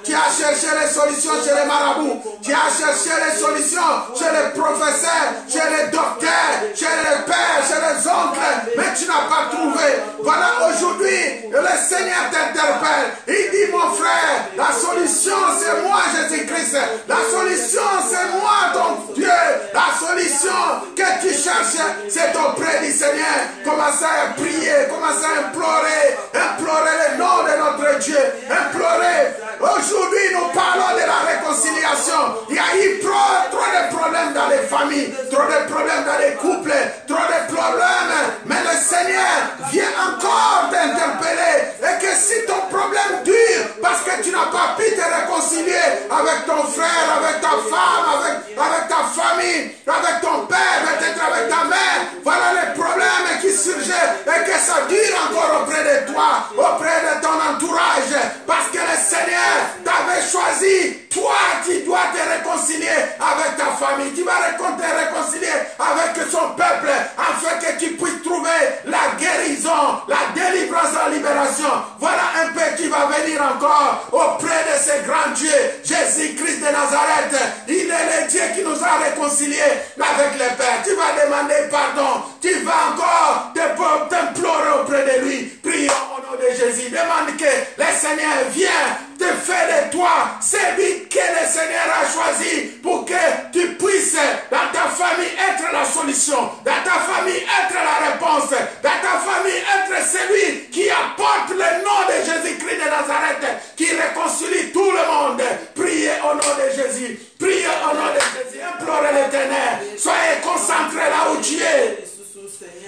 Tu as cherché les solutions chez les marabouts. Tu as cherché les solutions chez les professeurs, chez les docteurs, chez les pères, chez les oncles. Mais tu n'as pas trouvé. Voilà, aujourd'hui, le Seigneur t'interpelle. Il dit, mon frère, la solution c'est moi, Jésus-Christ. La solution c'est moi, ton Dieu. La solution que tu cherches, c'est auprès du Seigneur. Commencez à prier, commencez à implorer le nom de notre Dieu. Implorer. Aujourd'hui, nous parlons de la réconciliation. Il y a eu trop de problèmes dans les familles, trop de problèmes dans les couples, trop de problèmes. Mais le Seigneur vient encore t'interpeller. Et que si ton problème dure, parce que tu n'as pas pu te réconcilier avec ton frère, avec ta femme, avec ta famille, avec ton père, peut-être avec ta mère, voilà les problèmes qui surgissent et que ça dure encore auprès de toi, auprès de ton entourage, parce que le Seigneur t'avait choisi. Toi, tu dois te réconcilier avec ta famille, tu vas te réconcilier avec son peuple, afin que tu puisses trouver la guérison, la délivrance, la libération. Voilà un peu qui va venir encore auprès de ce grand Dieu, Jésus-Christ de Nazareth. Il est le Dieu qui nous a réconciliés avec le Père. Tu vas demander pardon, tu vas encore t'implorer auprès de lui. Prions au nom de Jésus. Demande que le Seigneur vienne te faire de toi celui que le Seigneur a choisi pour que tu puisses dans ta famille être la solution, dans ta famille être la réponse, dans ta famille être celui qui apporte le nom de Jésus-Christ de Nazareth, qui réconcilie tout le monde. Priez au nom de Jésus, priez au nom de Jésus, implorez l'Éternel, soyez concentrés là où tu es.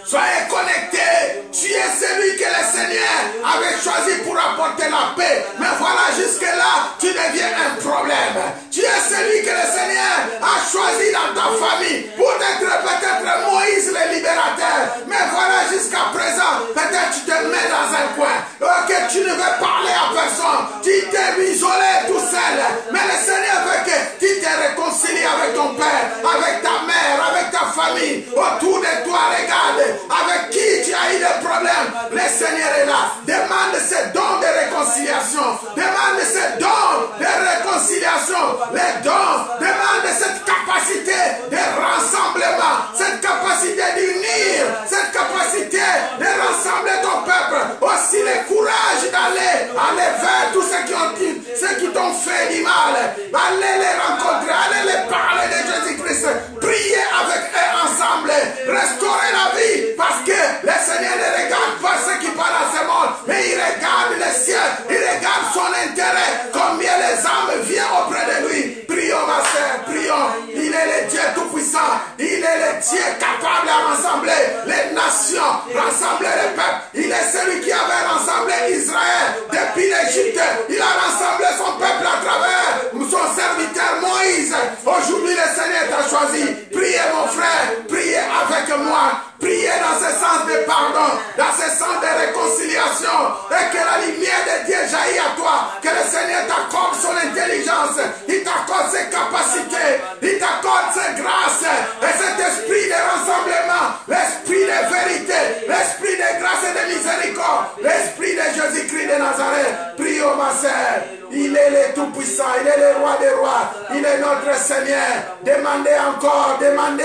Soyez connectés. Tu es celui que le Seigneur avait choisi pour apporter la paix. Mais voilà, jusque-là, tu deviens un problème. Tu es celui que le Seigneur a choisi dans ta famille pour être peut-être Moïse le libérateur. Mais voilà, jusqu'à présent, peut-être tu te mets dans un coin. Ok, tu ne veux parler à personne. Tu t'es isolé tout seul. Mais le Seigneur veut que tu te réconcilies avec ton père, avec ta mère, avec ta famille. Autour de toi, regarde. Avec qui tu as eu des problèmes, le Seigneur est là. Demande ce don de réconciliation. Demande ce don de réconciliation. Les dons, demande cette capacité de rassemblement, cette capacité d'unir, cette capacité de rassembler ton peuple. Aussi le courage d'aller vers tous ceux qui t'ont fait du mal. Allez les rencontrer, allez les parler de Jésus-Christ. Priez avec eux ensemble. Restaurer la vie. Parce que le Seigneur ne regarde pas ceux qui parlent à ce monde, mais il regarde le ciel, il regarde son intérêt, combien les âmes viennent auprès de lui. Prions ma sœur, prions. Il est le Dieu tout-puissant, il est le Dieu capable de rassembler les nations, rassembler les peuples. Il est celui qui avait rassemblé Israël depuis l'Égypte. Il a rassemblé son peuple à travers son serviteur Moïse. Aujourd'hui le Seigneur t'a choisi. Priez mon frère, priez avec moi. Priez dans ce sens de pardon, dans ce sens de réconciliation, et que la lumière de Dieu jaillit à toi, que le Seigneur t'accorde son intelligence, il t'accorde ses capacités, il t'accorde ses grâces, et cet esprit de rassemblement, l'esprit de vérité, l'esprit de grâce et de miséricorde, l'esprit de Jésus-Christ de Nazareth. Prions ma sœur, il est le tout-puissant, il est le roi des rois, il est notre Seigneur. Demandez encore, demandez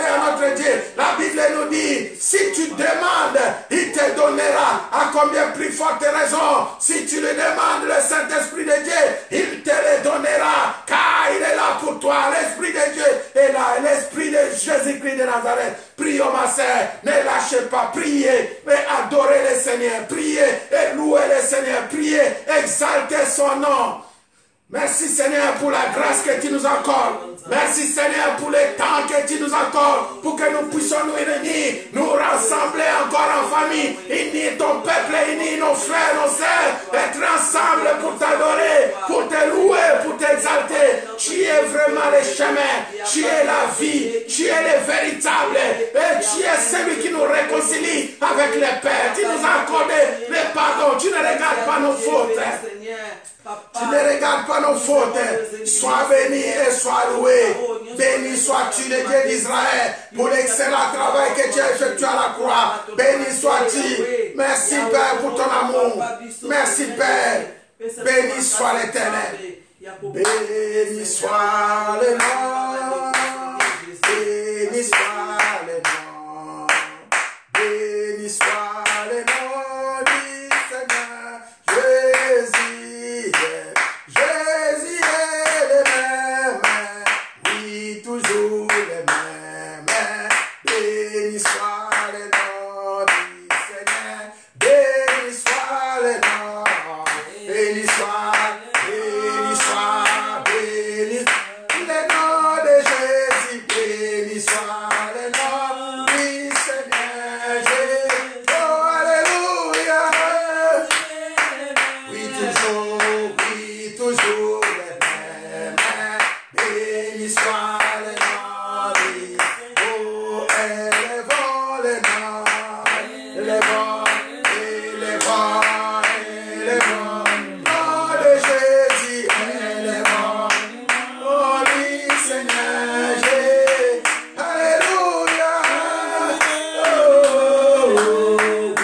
à notre Dieu. La Bible nous dit, si tu demandes, il te donnera. À combien plus forte raison, si tu le demandes, le Saint-Esprit de Dieu, il te le donnera, car il est là pour toi. L'Esprit de Dieu est là, l'Esprit de Jésus-Christ de Nazareth. Prions ma sœur, ne lâchez pas, priez et adorez le Seigneur, priez et louez le Seigneur, priez, exaltez son nom. Merci Seigneur pour la grâce que tu nous accordes. Merci Seigneur pour le temps que tu nous accordes pour que nous puissions nous réunir, nous rassembler encore en famille, unir ton peuple, unir nos frères, nos sœurs, être ensemble pour t'adorer, pour te louer, pour t'exalter. Tu es vraiment le chemin, tu es la vie, tu es le véritable et tu es celui qui nous réconcilie avec le Père. Tu nous as accordé le pardon, tu ne regardes pas nos fautes. Tu ne regardes pas nos fautes. Sois béni et sois loué. Béni sois-tu le Dieu d'Israël pour l'excellent travail que tu as effectué à la croix. Béni sois-tu. Merci Père pour ton amour. Merci Père. Béni soit l'Éternel. Béni soit le nom. Béni soit le nom. Béni soit le nom du Seigneur. Jésus est le même. Oui, toujours le même. Béni soit le nom du Seigneur. Béni soit le nom. Béni soit, béni soit, béni. Le nom de Jésus, béni soit le nom du Seigneur. Jésus. Oh, alléluia. Oui, toujours le même. Béni soit le nom du Seigneur. Oh, élevons le nom. Élevons, élevons, élevons. Nom de Jésus, élevons. Oh, du Seigneur, Jésus. Alléluia. Oh,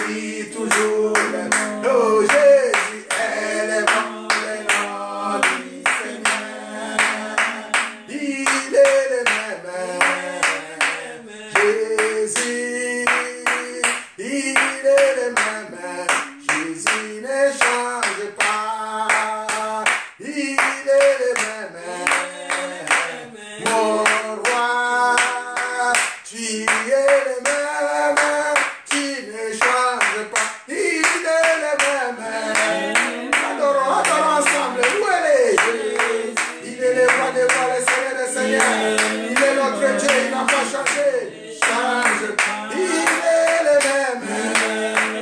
oui, toujours le même. Oh, Jésus, élevons le nom du Seigneur. Il est le même. Jésus, il est le même. Jésus ne change pas. Il est le même. Mon roi, tu es le même. Tu ne changes pas. Il est le même. Adorons, adorons ensemble. Où elle est? Il est le roi des rois, le Seigneur des seigneurs. Il est notre Dieu, il n'a pas changé. Change pas. Il est le même.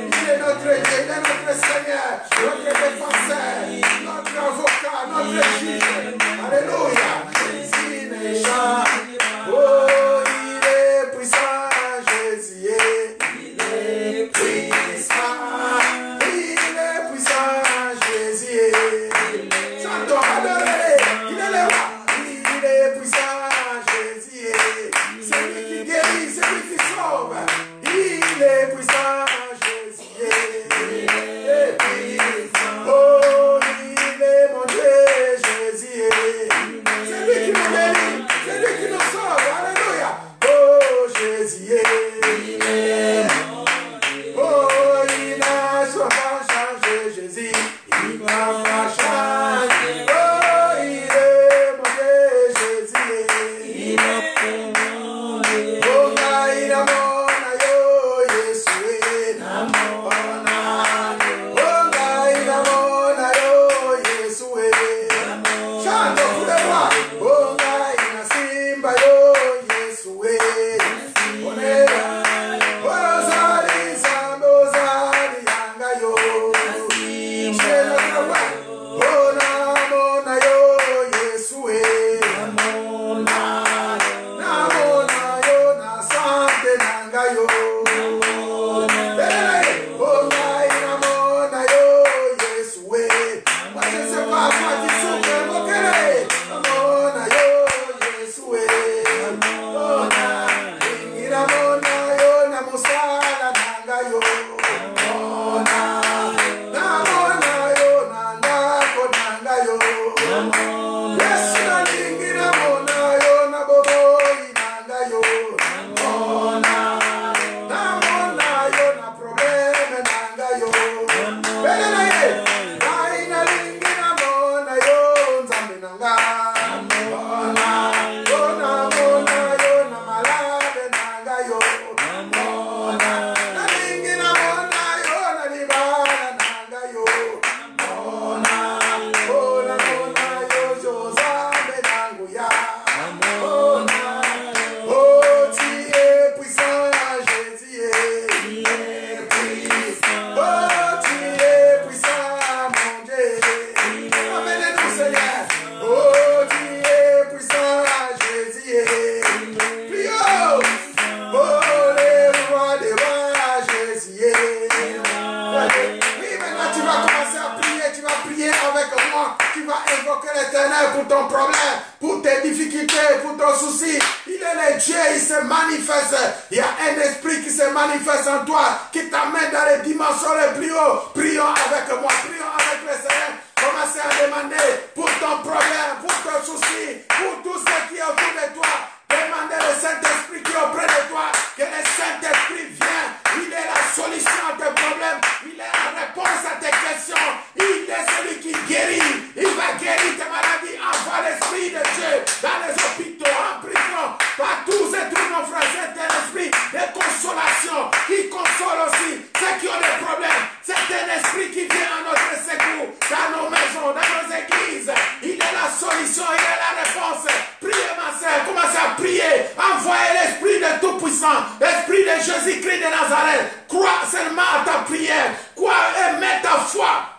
Il est notre Dieu, il est notre Seigneur, notre défenseur, notre avocat, notre juge. Alléluia. Jésus ne change. Oh, il est puissant, Jésus est. Il est puissant. Il est puissant, Jésus est. Chantons, adorez. Il est le roi. Il est puissant, Jésus est. C'est lui qui guérit, c'est lui qui sauve. Il est puissant, Jésus est. Oh, il est mon Dieu, Jésus est. C'est lui qui nous guérit, c'est lui qui nous sauve. Alléluia. Oh, Jésus est. Oh, il n'a pas changé, Jésus. Il n'a pas changé. Oh, il est mon Dieu, Jésus est. Oh, il a mon aïe, Jésus est. Oh, il a mon aïe, Jésus est. Chante pour le roi. Oh, il a simba, Jésus est. On est là. Ozali, Zambo, Ozali, Yanga, yo. Chez notre roi. Oh, mon aïe, Jésus est. pour ton problème, pour tes difficultés, pour ton souci. Il est le Dieu, il se manifeste. Il y a un esprit qui se manifeste en toi, qui t'amène dans les dimensions les plus hautes. Prions avec moi, prions avec le Seigneur. commencer à demander pour ton problème, pour ton souci, pour tout ce qui est autour de toi. Demandez le Saint-Esprit qui est auprès de toi, que le Saint-Esprit vienne. Il est la solution à tes problèmes, il est la réponse à tes questions, il est celui qui guérit, il va guérir tes maladies. Envoie l'Esprit de Dieu dans les hôpitaux, en prison, partout et tous nos frères. C'est un esprit de consolation qui console aussi ceux qui ont des problèmes. C'est un esprit qui vient à notre secours dans nos maisons, dans nos églises. Il est la solution, il est la réponse. Priez ma sœur, commencez à prier. Envoyez l'Esprit de Tout-Puissant, l'Esprit de Jésus-Christ de Nazareth. Crois seulement à ta prière. Crois et mets ta foi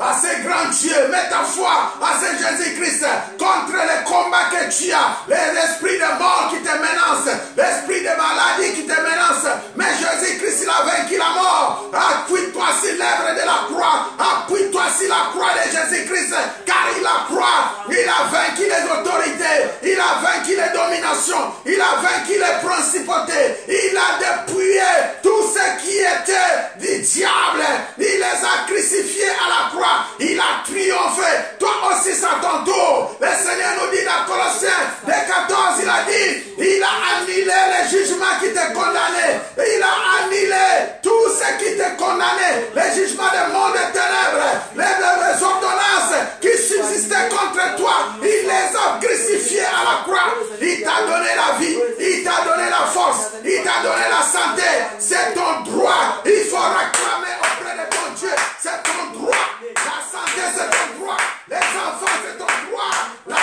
à ce grand Dieu, mets ta foi à ce Jésus-Christ contre les combats que tu as, les esprits de mort qui te menacent, l'esprit de maladie qui te menace. Mais Jésus-Christ, il a vaincu la mort. Appuie-toi sur l'œuvre de la croix, appuie-toi sur la croix de Jésus-Christ, car il a croix, il a vaincu les autorités, il a vaincu les dominations, il a vaincu les principautés, il a dépouillé tout ce qui était du diable, il les a crucifiés à la croix. Il a triomphé. Toi aussi, c'est à ton tour. Le Seigneur nous dit dans Colossiens 14, il a dit, il a annulé les jugements qui te condamnaient. Il a annulé tout ce qui te condamnait. Les jugements des mondes des ténèbres, les ordonnances qui subsistaient contre toi. Il les a crucifiées à la croix. Il t'a donné la vie. Il t'a donné la force. Il t'a donné la santé. C'est ton droit. Il faut réclamer auprès de ton Dieu. C'est ton droit. La santé, c'est ton droit. Les enfants, c'est ton droit. La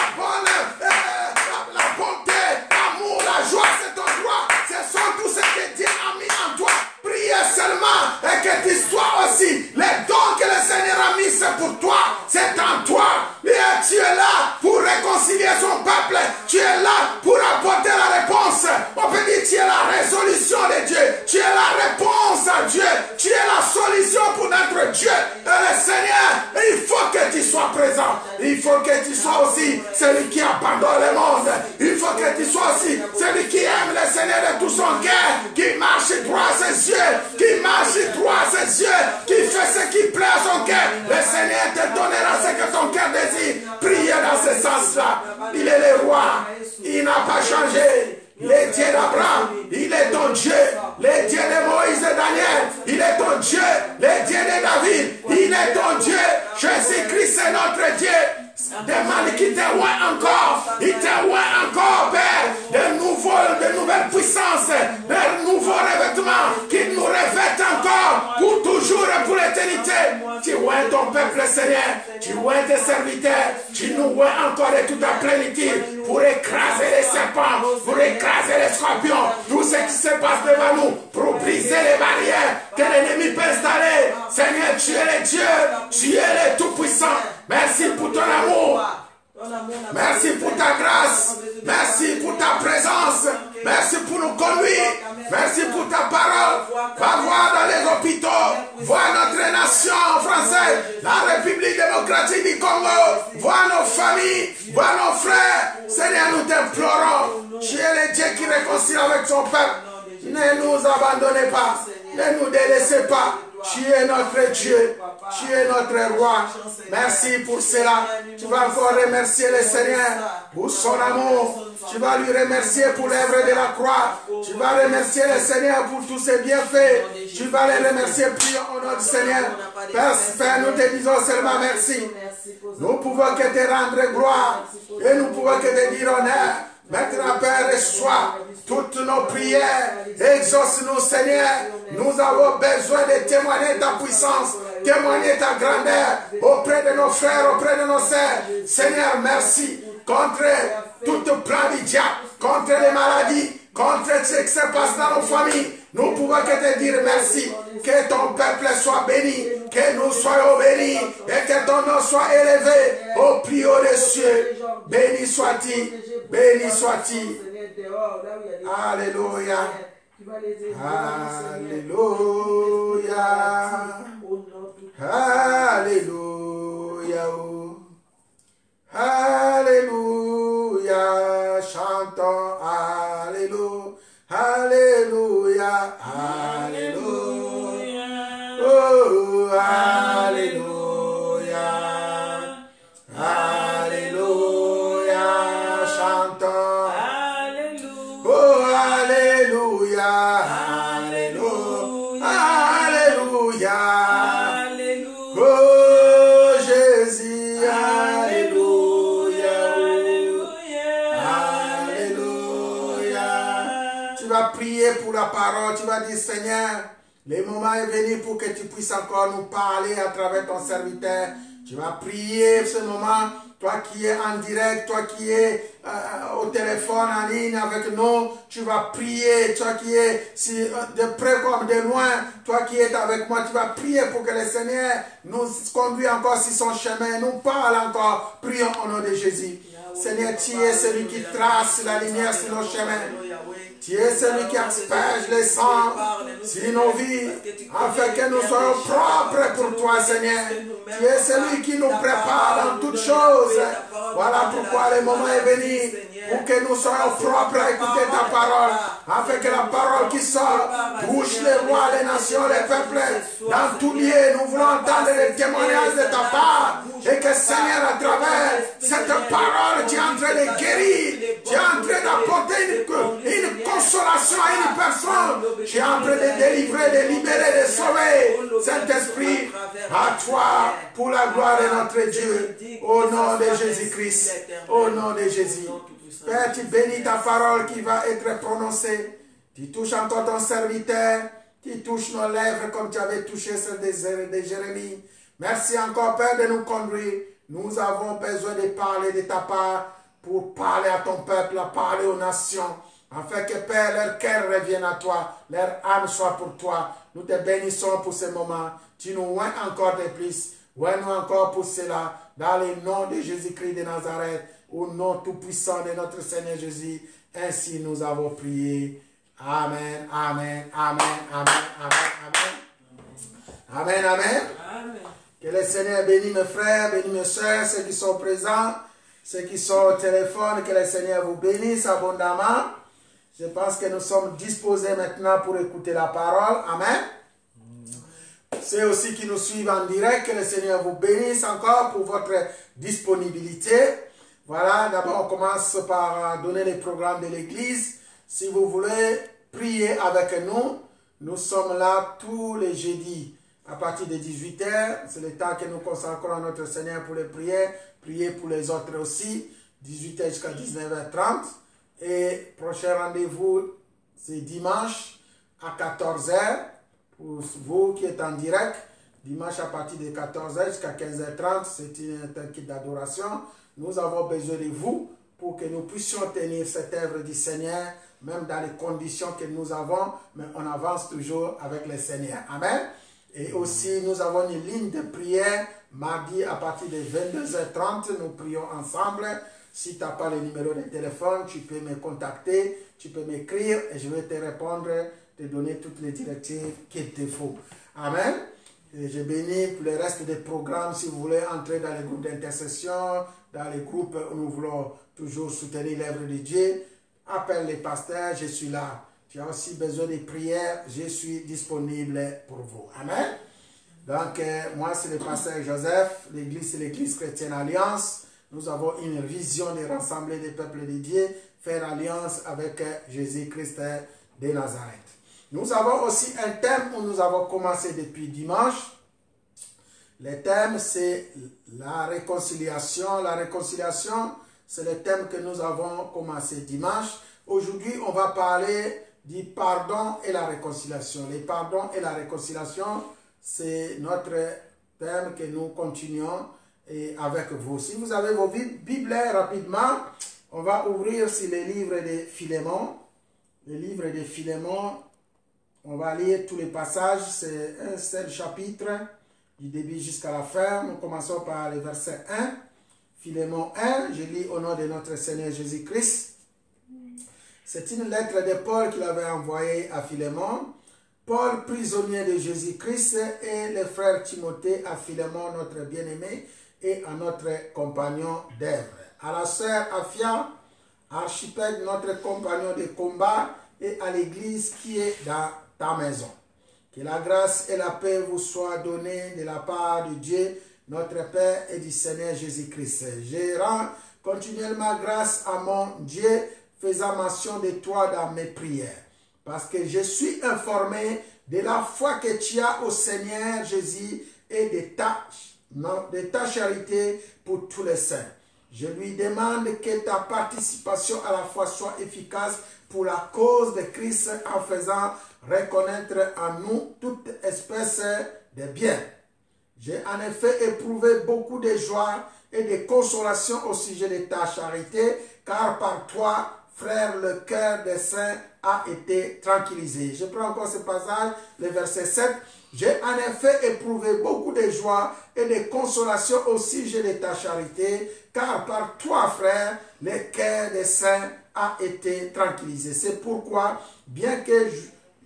bonté, l'amour, la joie, c'est ton droit. Ce sont tous ce que Dieu a mis en toi. Priez seulement et que tu sois aussi. Les dons que le Seigneur a mis, c'est pour toi. C'est en toi. Et tu es là pour réconcilier son peuple. Tu es là pour apporter la réponse. On peut dire tu es la résolution de Dieu. Tu es la réponse à Dieu. Tu es la solution pour notre Dieu. Et le Seigneur, il faut que tu sois présent. Il faut que tu sois aussi celui qui abandonne le monde. Il faut que tu sois aussi celui qui aime le Seigneur de tout son cœur, qui marche droit à ses yeux, qui marche droit à ses yeux, qui fait ce qui plaît à son cœur. Le Seigneur te donnera ce que ton cœur désire. Priez dans ce sens-là. Il est le roi. Il n'a pas changé. Le Dieu d'Abraham, il est ton Dieu. Le Dieu de Moïse et Daniel, il est ton Dieu. Le Dieu de David, il est ton Dieu. Jésus-Christ est notre Dieu. Demande qu'il te voit encore. Il te voit encore, Père. De nouvelles puissances, de nouveaux revêtements qui nous revêtent encore pour toujours et pour l'éternité. Tu vois ton peuple, Seigneur. Tu vois tes serviteurs. Tu nous vois encore de toute ta plénitude pour écraser les serpents, pour écraser les scorpions. Tout ce qui se passe devant nous, pour briser les barrières que l'ennemi peut installer. Seigneur, tu es le Dieu. Tu es le Tout-Puissant. Merci pour ton amour. Merci pour ta grâce. Merci pour ta présence. Merci pour nous conduire. Merci pour ta parole. Va voir dans les hôpitaux. Vois notre nation française, la République démocratique du Congo. Vois nos familles. Vois nos frères. Seigneur, nous t'implorons. Tu es le Dieu qui réconcilie avec son peuple. Ne nous abandonnez pas. Ne nous délaissez pas. Tu es notre Dieu, tu es notre roi. Merci pour cela. Tu vas encore remercier le Seigneur pour son amour. Tu vas lui remercier pour l'œuvre de la croix. Tu vas remercier le Seigneur pour tous ses bienfaits. Tu vas les remercier, prions au nom du Seigneur. Père, nous te disons seulement merci. Nous pouvons que te rendre gloire et nous pouvons que te dire honneur. Maintenant, Père, reçois toutes nos prières. Exauce-nous, Seigneur. Nous avons besoin de témoigner ta puissance, témoigner ta grandeur auprès de nos frères, auprès de nos sœurs. Seigneur, merci contre tout plan du diable, contre les maladies, contre ce qui se passe dans nos familles. Nous pouvons que te dire merci. Que ton peuple soit béni, que nous soyons bénis et que ton nom soit élevé au plus haut des cieux. Béni soit-il, béni soit-il. Alléluia. Alléluia. Alléluia. Alléluia. Chantons Alléluia. Alléluia. Alléluia. Oh, Alléluia. ta parole, tu vas dire, Seigneur, le moment est venu pour que tu puisses encore nous parler à travers ton serviteur. Tu vas prier ce moment, toi qui es en direct, toi qui es au téléphone en ligne avec nous, tu vas prier, toi qui es de près comme de loin, toi qui es avec moi, tu vas prier pour que le Seigneur nous conduise encore sur son chemin, nous parle encore. Prions au nom de Jésus. Seigneur, tu es celui qui trace la lumière sur nos chemins. Tu es celui qui asperge les sangs sur nos vies, afin que nous soyons propres pour toi, Seigneur. Tu es celui qui nous prépare dans toutes choses. Voilà pourquoi le moment est venu, pour que nous soyons propres à écouter ta parole, afin que la parole qui sort touche les rois, les nations, les peuples, dans tout lieu. Nous voulons entendre les témoignages de ta part, et que, Seigneur, à travers cette parole, tu es en train de guérir, tu es en train d'apporter une consolation à une personne, tu es en train de délivrer, de libérer, de sauver. Saint-Esprit, à toi, pour la gloire de notre Dieu, au nom de Jésus-Christ, au nom de Jésus. Père, tu bénis ta parole qui va être prononcée. Tu touches encore ton serviteur, tu touches nos lèvres comme tu avais touché celle de Jérémie. Merci encore, Père, de nous conduire. Nous avons besoin de parler de ta part pour parler à ton peuple, à parler aux nations, afin que, Père, leur cœur revienne à toi, leur âme soit pour toi. Nous te bénissons pour ce moment. Tu nous oins encore de plus. Oins-nous encore pour cela, dans le nom de Jésus-Christ de Nazareth, au nom tout-puissant de notre Seigneur Jésus. Ainsi nous avons prié. Amen, amen, amen, amen, amen, amen. Amen, amen. Amen. Que le Seigneur bénisse mes frères, bénisse mes soeurs, ceux qui sont présents, ceux qui sont au téléphone, que le Seigneur vous bénisse abondamment. Je pense que nous sommes disposés maintenant pour écouter la parole. Amen. Ceux aussi qui nous suivent en direct, que le Seigneur vous bénisse encore pour votre disponibilité. Voilà, d'abord on commence par donner les programmes de l'église. Si vous voulez prier avec nous, nous sommes là tous les jeudis à partir de 18 h. C'est le temps que nous consacrons à notre Seigneur pour les prières. Prier pour les autres aussi, 18 h jusqu'à 19 h 30. Et prochain rendez-vous, c'est dimanche à 14 h. Pour vous qui êtes en direct, dimanche à partir de 14 h jusqu'à 15 h 30, c'est un kit d'adoration. Nous avons besoin de vous pour que nous puissions tenir cette œuvre du Seigneur, même dans les conditions que nous avons, mais on avance toujours avec le Seigneur. Amen. Et aussi, nous avons une ligne de prière, mardi à partir de 22 h 30, nous prions ensemble. Si tu n'as pas le numéro de téléphone, tu peux me contacter, tu peux m'écrire et je vais te répondre, te donner toutes les directives qu'il te faut. Amen. Et je bénis pour le reste des programmes. Si vous voulez entrer dans les groupes d'intercession, dans les groupes où nous voulons toujours soutenir l'œuvre de Dieu, appelle les pasteurs, je suis là. Tu as aussi besoin de prières, je suis disponible pour vous. Amen. Donc, moi, c'est le pasteur Joseph. L'église, c'est l'église chrétienne Alliance. Nous avons une vision de rassembler des peuples de Dieu, faire alliance avec Jésus-Christ de Nazareth. Nous avons aussi un thème où nous avons commencé depuis dimanche. Le thème, c'est la réconciliation. La réconciliation, c'est le thème que nous avons commencé dimanche. Aujourd'hui, on va parler du pardon et la réconciliation. Le pardon et la réconciliation, c'est notre thème que nous continuons avec vous. Si vous avez vos Bibles rapidement, on va ouvrir sur les livres de Philémon. Le livre de Philémon, on va lire tous les passages, c'est un seul chapitre, du début jusqu'à la fin. Nous commençons par le verset 1. Philémon 1, je lis au nom de notre Seigneur Jésus-Christ. C'est une lettre de Paul qu'il avait envoyée à Philémon. Paul, prisonnier de Jésus-Christ, et le frère Timothée à Philémon, notre bien-aimé, et à notre compagnon d'œuvre. À la sœur Afia, Archipel, notre compagnon de combat, et à l'église qui est dans ta maison. Que la grâce et la paix vous soient données de la part de Dieu, notre Père, et du Seigneur Jésus-Christ. Je rends continuellement grâce à mon Dieu, faisant mention de toi dans mes prières, parce que je suis informé de la foi que tu as au Seigneur Jésus et de ta charité pour tous les saints. Je lui demande que ta participation à la foi soit efficace pour la cause de Christ en faisant reconnaître en nous toute espèce de bien. J'ai en effet éprouvé beaucoup de joie et de consolation au sujet de ta charité, car par toi, frère, le cœur des saints a été tranquillisé. Je prends encore ce passage, le verset 7. J'ai en effet éprouvé beaucoup de joie et de consolation au sujet de ta charité, car par toi, frère, le cœur des saints a été tranquillisé. C'est pourquoi, bien que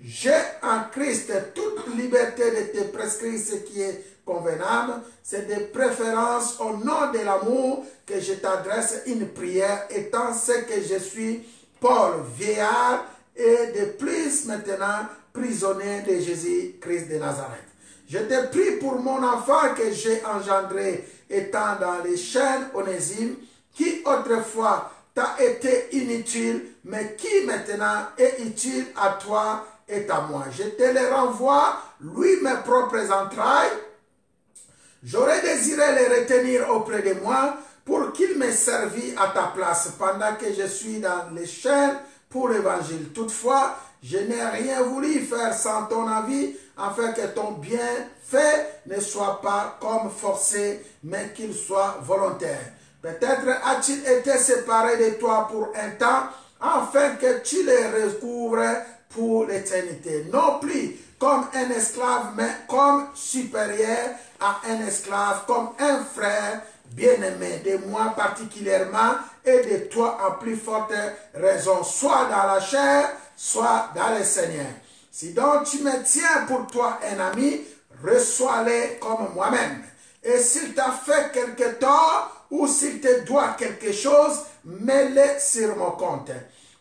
j'ai en Christ toute liberté de te prescrire ce qui est convenable, c'est de préférence au nom de l'amour que je t'adresse une prière, étant ce que je suis, Paul, vieillard, et de plus maintenant prisonnier de Jésus-Christ de Nazareth. Je te prie pour mon enfant que j'ai engendré étant dans les chaînes, Onésime, qui autrefois t'a été inutile, mais qui maintenant est utile à toi et à moi. Je te le renvoie, lui mes propres entrailles. J'aurais désiré le retenir auprès de moi pour qu'il me servit à ta place pendant que je suis dans les chaînes pour l'évangile. Toutefois, je n'ai rien voulu faire sans ton avis, afin que ton bienfait ne soit pas comme forcé, mais qu'il soit volontaire. Peut-être a-t-il été séparé de toi pour un temps, afin que tu le recouvres pour l'éternité. Non plus comme un esclave, mais comme supérieur à un esclave, comme un frère bien-aimé, de moi particulièrement et de toi en plus forte raison, soit dans la chair, soit dans le Seigneur. Si donc tu me tiens pour toi un ami, reçois-le comme moi-même. Et s'il t'a fait quelque tort ou s'il te doit quelque chose, mets-le sur mon compte.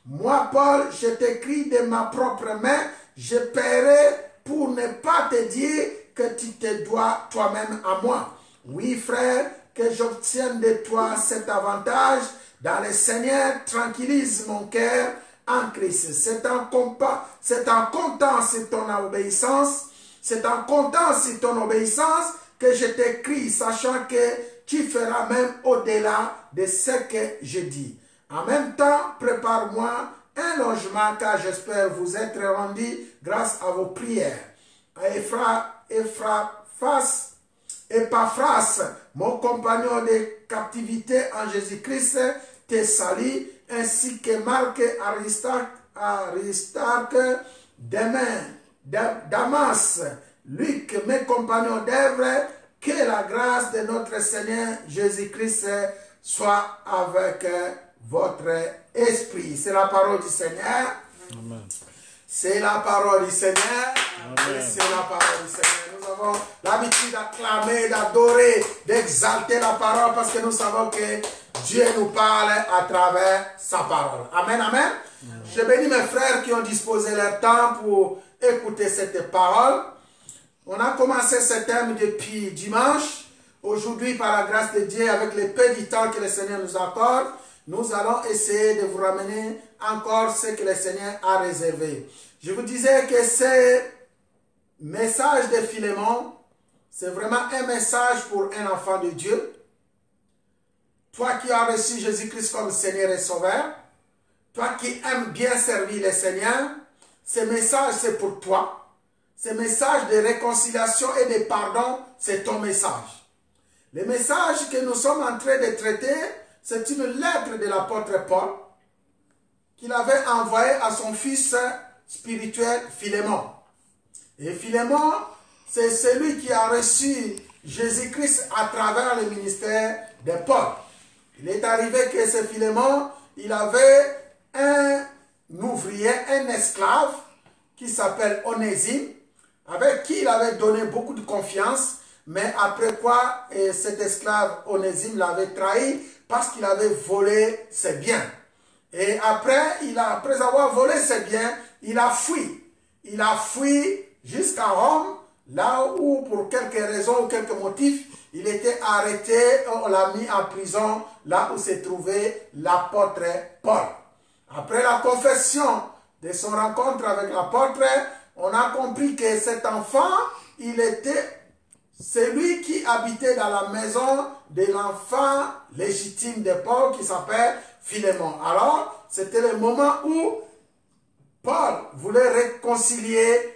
Moi, Paul, je t'écris de ma propre main, je paierai pour ne pas te dire que tu te dois toi-même à moi. Oui, frère, que j'obtienne de toi cet avantage dans le Seigneur, tranquillise mon cœur en Christ. C'est en comptant sur ton obéissance, que je t'écris, sachant que tu feras même au-delà de ce que je dis. En même temps, prépare-moi un logement, car j'espère vous être rendu grâce à vos prières. Epaphras, mon compagnon de captivité en Jésus-Christ, te salue, ainsi que Marc, Aristarque, Damas, Luc, mes compagnons d'œuvre. Que la grâce de notre Seigneur Jésus-Christ soit avec votre esprit. C'est la parole du Seigneur. Amen. C'est la parole du Seigneur. Amen. C'est la parole du Seigneur. Nous avons l'habitude d'acclamer, d'adorer, d'exalter la parole parce que nous savons que Dieu nous parle à travers sa parole. Amen, amen. Je bénis mes frères qui ont disposé leur temps pour écouter cette parole. On a commencé ce thème depuis dimanche. Aujourd'hui, par la grâce de Dieu, avec le peu du temps que le Seigneur nous accorde, nous allons essayer de vous ramener encore ce que le Seigneur a réservé. Je vous disais que ce message de Philémon, c'est vraiment un message pour un enfant de Dieu. Toi qui as reçu Jésus-Christ comme Seigneur et Sauveur, toi qui aimes bien servir le Seigneur, ce message c'est pour toi. Ce message de réconciliation et de pardon, c'est ton message. Le message que nous sommes en train de traiter, c'est une lettre de l'apôtre Paul qu'il avait envoyée à son fils spirituel Philémon. Et Philémon, c'est celui qui a reçu Jésus-Christ à travers le ministère de Paul. Il est arrivé que ce Philémon, il avait un ouvrier, un esclave qui s'appelle Onésime, avec qui il avait donné beaucoup de confiance, mais après quoi cet esclave Onésime l'avait trahi parce qu'il avait volé ses biens. Et après avoir volé ses biens, il a fui. Il a fui jusqu'à Rome, là où pour quelques raisons ou quelques motifs, il était arrêté, on l'a mis en prison, là où se trouvait l'apôtre Paul. Après la confession de son rencontre avec l'apôtre, on a compris que cet enfant, il était celui qui habitait dans la maison de l'enfant légitime de Paul qui s'appelle Philémon. Alors, c'était le moment où Paul voulait réconcilier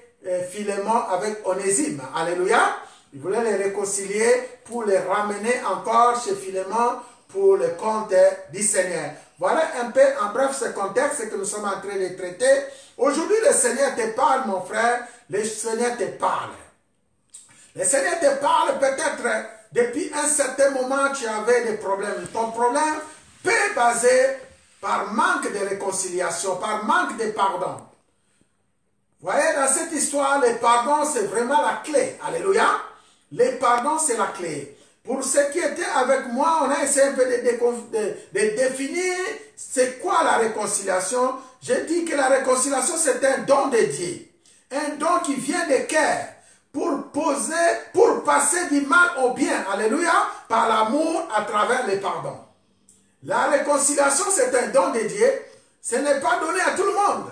Philémon avec Onésime. Alléluia. Il voulait les réconcilier pour les ramener encore chez Philémon pour le compte du Seigneur. Voilà un peu en bref ce contexte que nous sommes en train de traiter. Aujourd'hui, le Seigneur te parle, mon frère. Le Seigneur te parle. Le Seigneur te parle peut-être depuis un certain moment tu avais des problèmes. Ton problème peut baser par manque de réconciliation, par manque de pardon. Vous voyez, dans cette histoire, le pardon, c'est vraiment la clé. Alléluia. Le pardon, c'est la clé. Pour ceux qui étaient avec moi, on a essayé un peu de définir c'est quoi la réconciliation. J'ai dit que la réconciliation, c'est un don de Dieu. Un don qui vient de cœur pour passer du mal au bien. Alléluia. Par l'amour à travers le pardon. La réconciliation, c'est un don de Dieu. Ce n'est pas donné à tout le monde.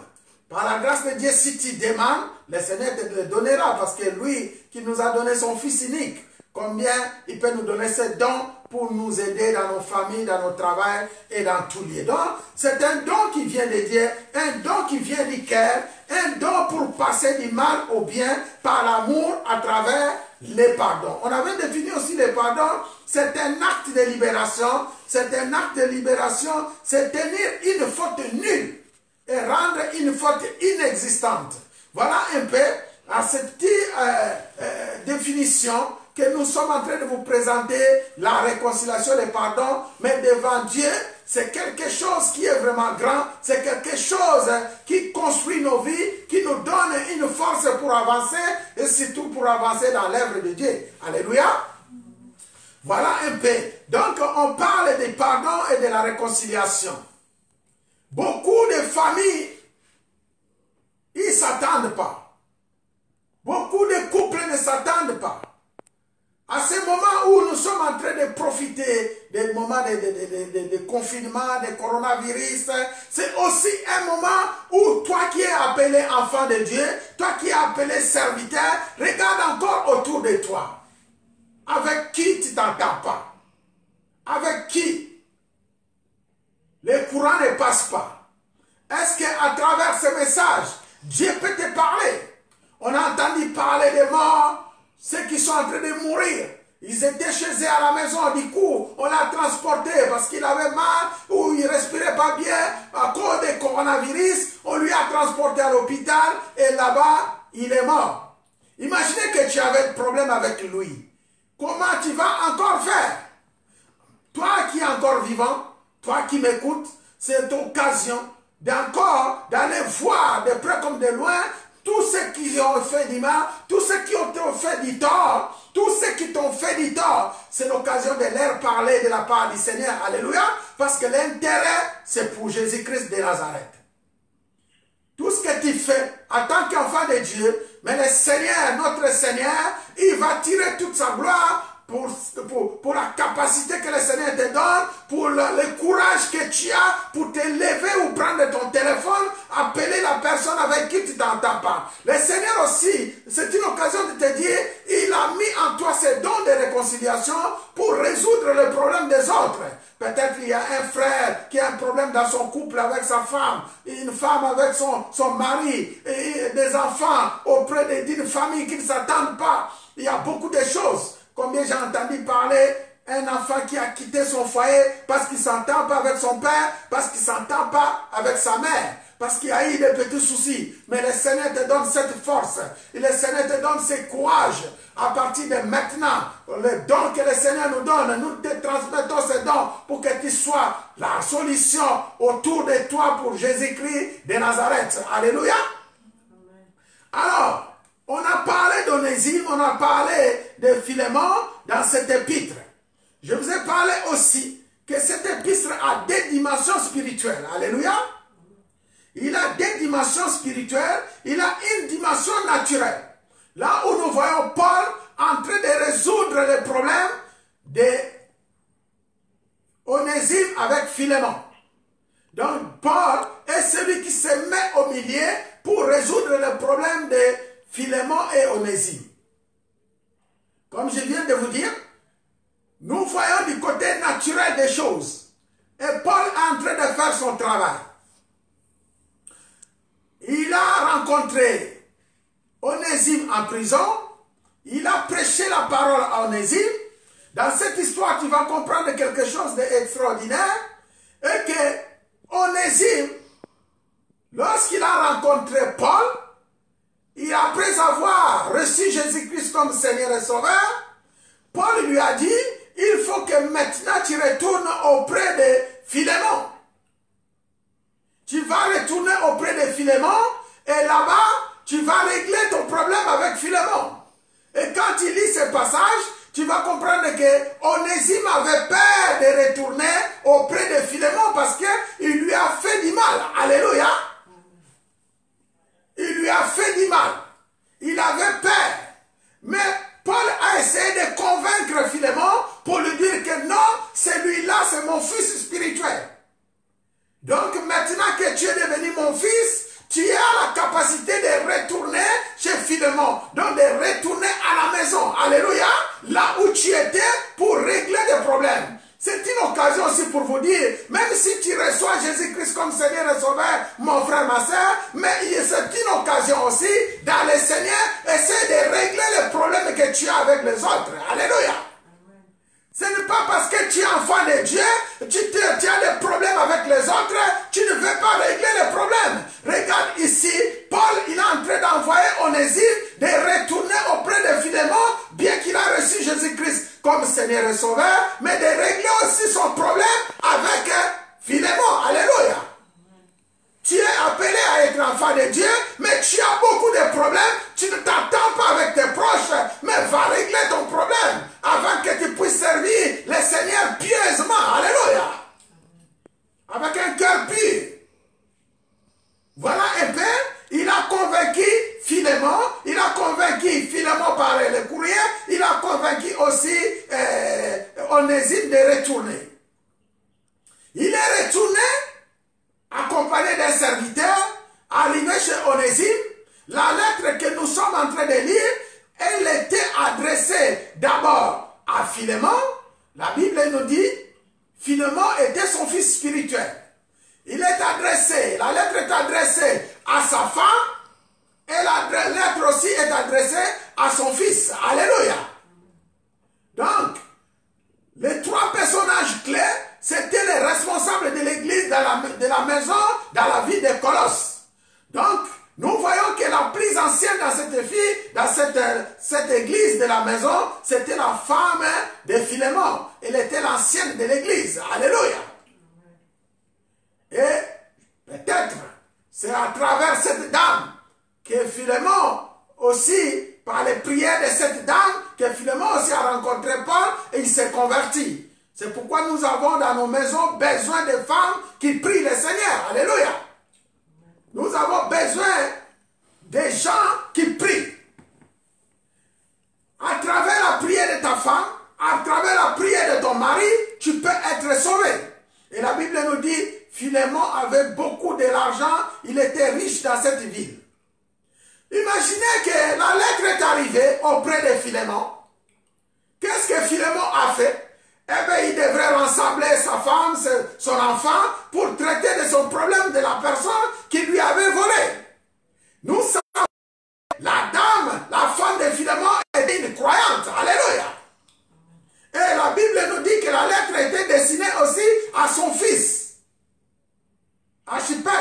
Par la grâce de Dieu, si tu demandes, le Seigneur te le donnera parce que lui qui nous a donné son Fils unique, combien il peut nous donner ce don pour nous aider dans nos familles, dans nos travails et dans tous lieux. Donc, c'est un don qui vient de Dieu, un don qui vient du cœur, un don pour passer du mal au bien par l'amour à travers les pardons. On avait défini aussi le pardon, c'est un acte de libération, c'est un acte de libération, c'est tenir une faute nulle et rendre une faute inexistante. Voilà un peu à cette petite définition que nous sommes en train de vous présenter, la réconciliation, le pardon, mais devant Dieu, c'est quelque chose qui est vraiment grand, c'est quelque chose qui construit nos vies, qui nous donne une force pour avancer, et surtout pour avancer dans l'œuvre de Dieu. Alléluia. Voilà un peu. Donc, on parle du pardon et de la réconciliation. Beaucoup de familles, ils ne s'attendent pas. Beaucoup de couples ne s'attendent pas. À ce moment où nous sommes en train de profiter des moments de confinement, de coronavirus, c'est aussi un moment où toi qui es appelé enfant de Dieu, toi qui es appelé serviteur, regarde encore autour de toi. Avec qui tu t'entends pas? Avec qui le courant ne passe pas? Est-ce qu'à travers ce message, Dieu peut te parler? On a entendu parler des morts, ceux qui sont en train de mourir. Ils étaient chez eux à la maison, du coup, on l'a transporté parce qu'il avait mal ou il ne respirait pas bien à cause du coronavirus. On lui a transporté à l'hôpital et là-bas, il est mort. Imaginez que tu avais un problème avec lui. Comment tu vas encore faire? Toi qui es encore vivant, toi qui m'écoutes, c'est l'occasion d'encore d'aller voir de près comme de loin tous ceux qui ont fait du mal, tous ceux qui ont fait du tort, tous ceux qui t'ont fait du tort. C'est l'occasion de leur parler de la part du Seigneur. Alléluia. Parce que l'intérêt, c'est pour Jésus-Christ de Nazareth. Tout ce que tu fais en tant qu'enfant de Dieu, mais le Seigneur, notre Seigneur, il va tirer toute sa gloire pour la capacité que le Seigneur te donne, pour le courage que tu as, pour te lever ou prendre ton téléphone, appeler la personne avec qui tu ne t'entends pas. Le Seigneur aussi, c'est une occasion de te dire, il a mis en toi ces dons de réconciliation pour résoudre le problème des autres. Peut-être il y a un frère qui a un problème dans son couple avec sa femme, une femme avec son mari, et des enfants auprès d'une famille qui ne s'attendent pas. Il y a beaucoup de choses. Combien j'ai entendu parler un enfant qui a quitté son foyer parce qu'il ne s'entend pas avec son père, parce qu'il ne s'entend pas avec sa mère, parce qu'il y a eu des petits soucis. Mais le Seigneur te donne cette force, et le Seigneur te donne ce courage. À partir de maintenant, le don que le Seigneur nous donne, nous te transmettons ce don pour que tu sois la solution autour de toi pour Jésus-Christ de Nazareth. Alléluia. Alors, on a parlé d'Onésime, on a parlé de Philémon dans cette épître. Je vous ai parlé aussi que cette épître a des dimensions spirituelles. Alléluia. Il a des dimensions spirituelles, il a une dimension naturelle. Là où nous voyons Paul en train de résoudre les problèmes d'Onésime avec Philémon. Donc Paul est celui qui se met au milieu pour résoudre le problème de Philémon et Onésime. Comme je viens de vous dire, nous voyons du côté naturel des choses. Et Paul est en train de faire son travail. Il a rencontré Onésime en prison. Il a prêché la parole à Onésime. Dans cette histoire, tu vas comprendre quelque chose d'extraordinaire. Et que Onésime, lorsqu'il a rencontré Paul, et après avoir reçu Jésus-Christ comme Seigneur et Sauveur, Paul lui a dit, il faut que maintenant tu retournes auprès de Philémon. Tu vas retourner auprès de Philémon et là-bas, tu vas régler ton problème avec Philémon. Et quand tu lis ce passage, tu vas comprendre que Onésime avait peur de retourner auprès de Philémon parce qu'il lui a fait du mal. Alléluia. Il lui a fait du mal. Il avait peur. Mais Paul a essayé de convaincre Philémon pour lui dire que non, celui-là c'est mon fils spirituel. Donc maintenant que tu es devenu mon fils, tu as la capacité de retourner chez Philémon. Donc de retourner à la maison. Alléluia. Là où tu étais pour régler des problèmes. C'est une occasion aussi pour vous dire, même si tu reçois Jésus-Christ comme Seigneur et Sauveur, mon frère, ma soeur, mais c'est une occasion aussi, dans le Seigneur, essayer de régler les problèmes que tu as avec les autres. Alléluia. Ce n'est pas parce que tu es enfant de Dieu, tu as des problèmes avec les autres, tu ne veux pas régler les problèmes. Regarde ici, Paul, il est en train d'envoyer Onésime de retourner auprès de Philémon, bien qu'il a reçu Jésus-Christ comme Seigneur et Sauveur, mais de régler aussi son problème avec Philémon. Alléluia. Tu es appelé à être enfant de Dieu, mais tu as beaucoup de problèmes. Tu ne t'attends pas avec tes proches, mais va régler ton problème avant que tu puisses servir le Seigneur pieusement. Alléluia. Avec un cœur pur. Voilà un peu, il a convaincu Philémon, il a convaincu Philémon par le courrier, il a convaincu aussi Onésime de retourner. Il est retourné accompagné d'un serviteur, arrivé chez Onésime. La lettre que nous sommes en train de lire, elle était adressée d'abord à Philémon. La Bible nous dit, Philémon était son fils spirituel. Il est adressé, la lettre est adressée à sa femme, et la lettre aussi est adressée à son fils. Alléluia. Donc, les trois personnages clés, c'était les responsables de l'église, de la maison, dans la ville de Colosse. Donc, nous voyons que la plus ancienne dans cette fille, dans cette église de la maison, c'était la femme de Philémon. Elle était l'ancienne de l'église. Alléluia. Et peut-être, c'est à travers cette dame que Philémon aussi, par les prières de cette dame, que Philémon aussi a rencontré Paul et il s'est converti. C'est pourquoi nous avons dans nos maisons besoin de femmes qui prient le Seigneur. Alléluia. Nous avons besoin des gens qui prient. À travers la prière de ta femme, à travers la prière de ton mari, tu peux être sauvé. Et la Bible nous dit, Philémon avait beaucoup de l'argent, il était riche dans cette ville. Imaginez que la lettre est arrivée auprès de Philémon. Qu'est-ce que Philémon a fait? Eh bien, il devrait rassembler sa femme, son enfant, pour traiter de son problème de la personne qui lui avait volé. Nous savons que la dame, la femme de Philémon, était une croyante. Alléluia. Et la Bible nous dit que la lettre était destinée aussi à son fils, Archipec.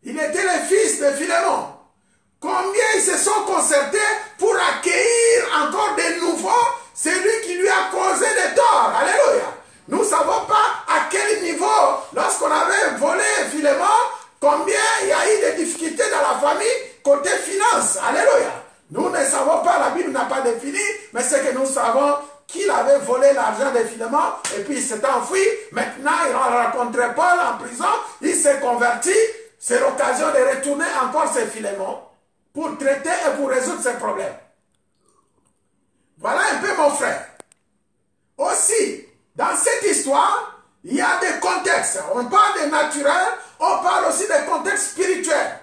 Il était le fils de Philémon. Combien ils se sont concertés pour accueillir encore de nouveau celui qui lui a causé des torts. Alléluia. Nous ne savons pas à quel niveau, lorsqu'on avait volé Philémon, combien il y a eu de difficultés dans la famille côté finance. Alléluia. Nous ne savons pas, la Bible n'a pas défini, mais c'est que nous savons qu'il avait volé l'argent de Philémon et puis il s'est enfui. Maintenant, il a rencontré Paul en prison, il s'est converti. C'est l'occasion de retourner encore chez Philémon pour traiter et pour résoudre ses problèmes. Voilà un peu mon frère. Aussi, dans cette histoire, il y a des contextes. On parle de naturel, on parle aussi de contexte spirituel.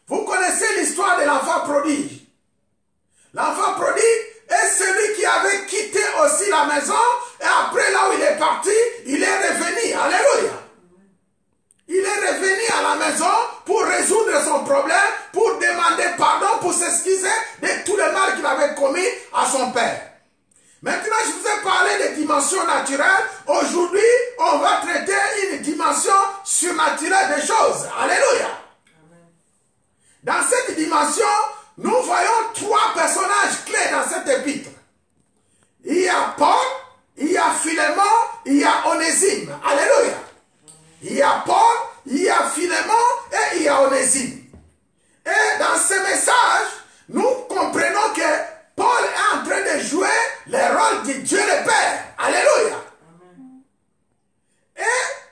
Vous connaissez l'histoire de l'enfant prodigue. L'enfant prodigue est celui qui avait quitté aussi la maison Et après, là où il est parti, il est revenu. Alléluia. Il est revenu à la maison pour résoudre son problème, pour demander pardon, pour s'excuser de tout le mal qu'il avait commis à son père. Maintenant, je vous ai parlé des dimensions naturelles. Aujourd'hui, on va traiter une dimension surnaturelle des choses. Alléluia. Dans cette dimension, nous voyons trois personnages clés dans cette épître. Il y a Paul, il y a Philémon, il y a Onésime. Alléluia. Il y a Paul, il y a Philémon et il y a Onésime. Et dans ce message, nous comprenons que Paul est en train de jouer le rôle de Dieu le Père. Alléluia. Amen. Et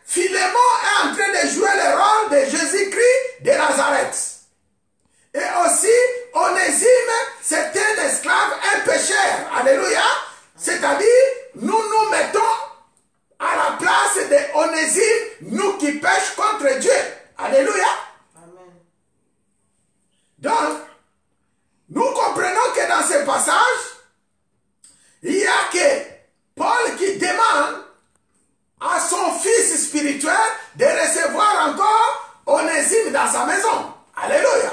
Philémon est en train de jouer le rôle de Jésus-Christ de Nazareth. Et aussi, Onésime, c'est un esclave, un pécheur. Alléluia. C'est-à-dire, nous nous mettons à la place de Onésime, nous qui pêchons contre Dieu. Alléluia. Amen. Donc, nous comprenons que dans ce passage, il y a que Paul qui demande à son fils spirituel de recevoir encore Onésime dans sa maison. Alléluia.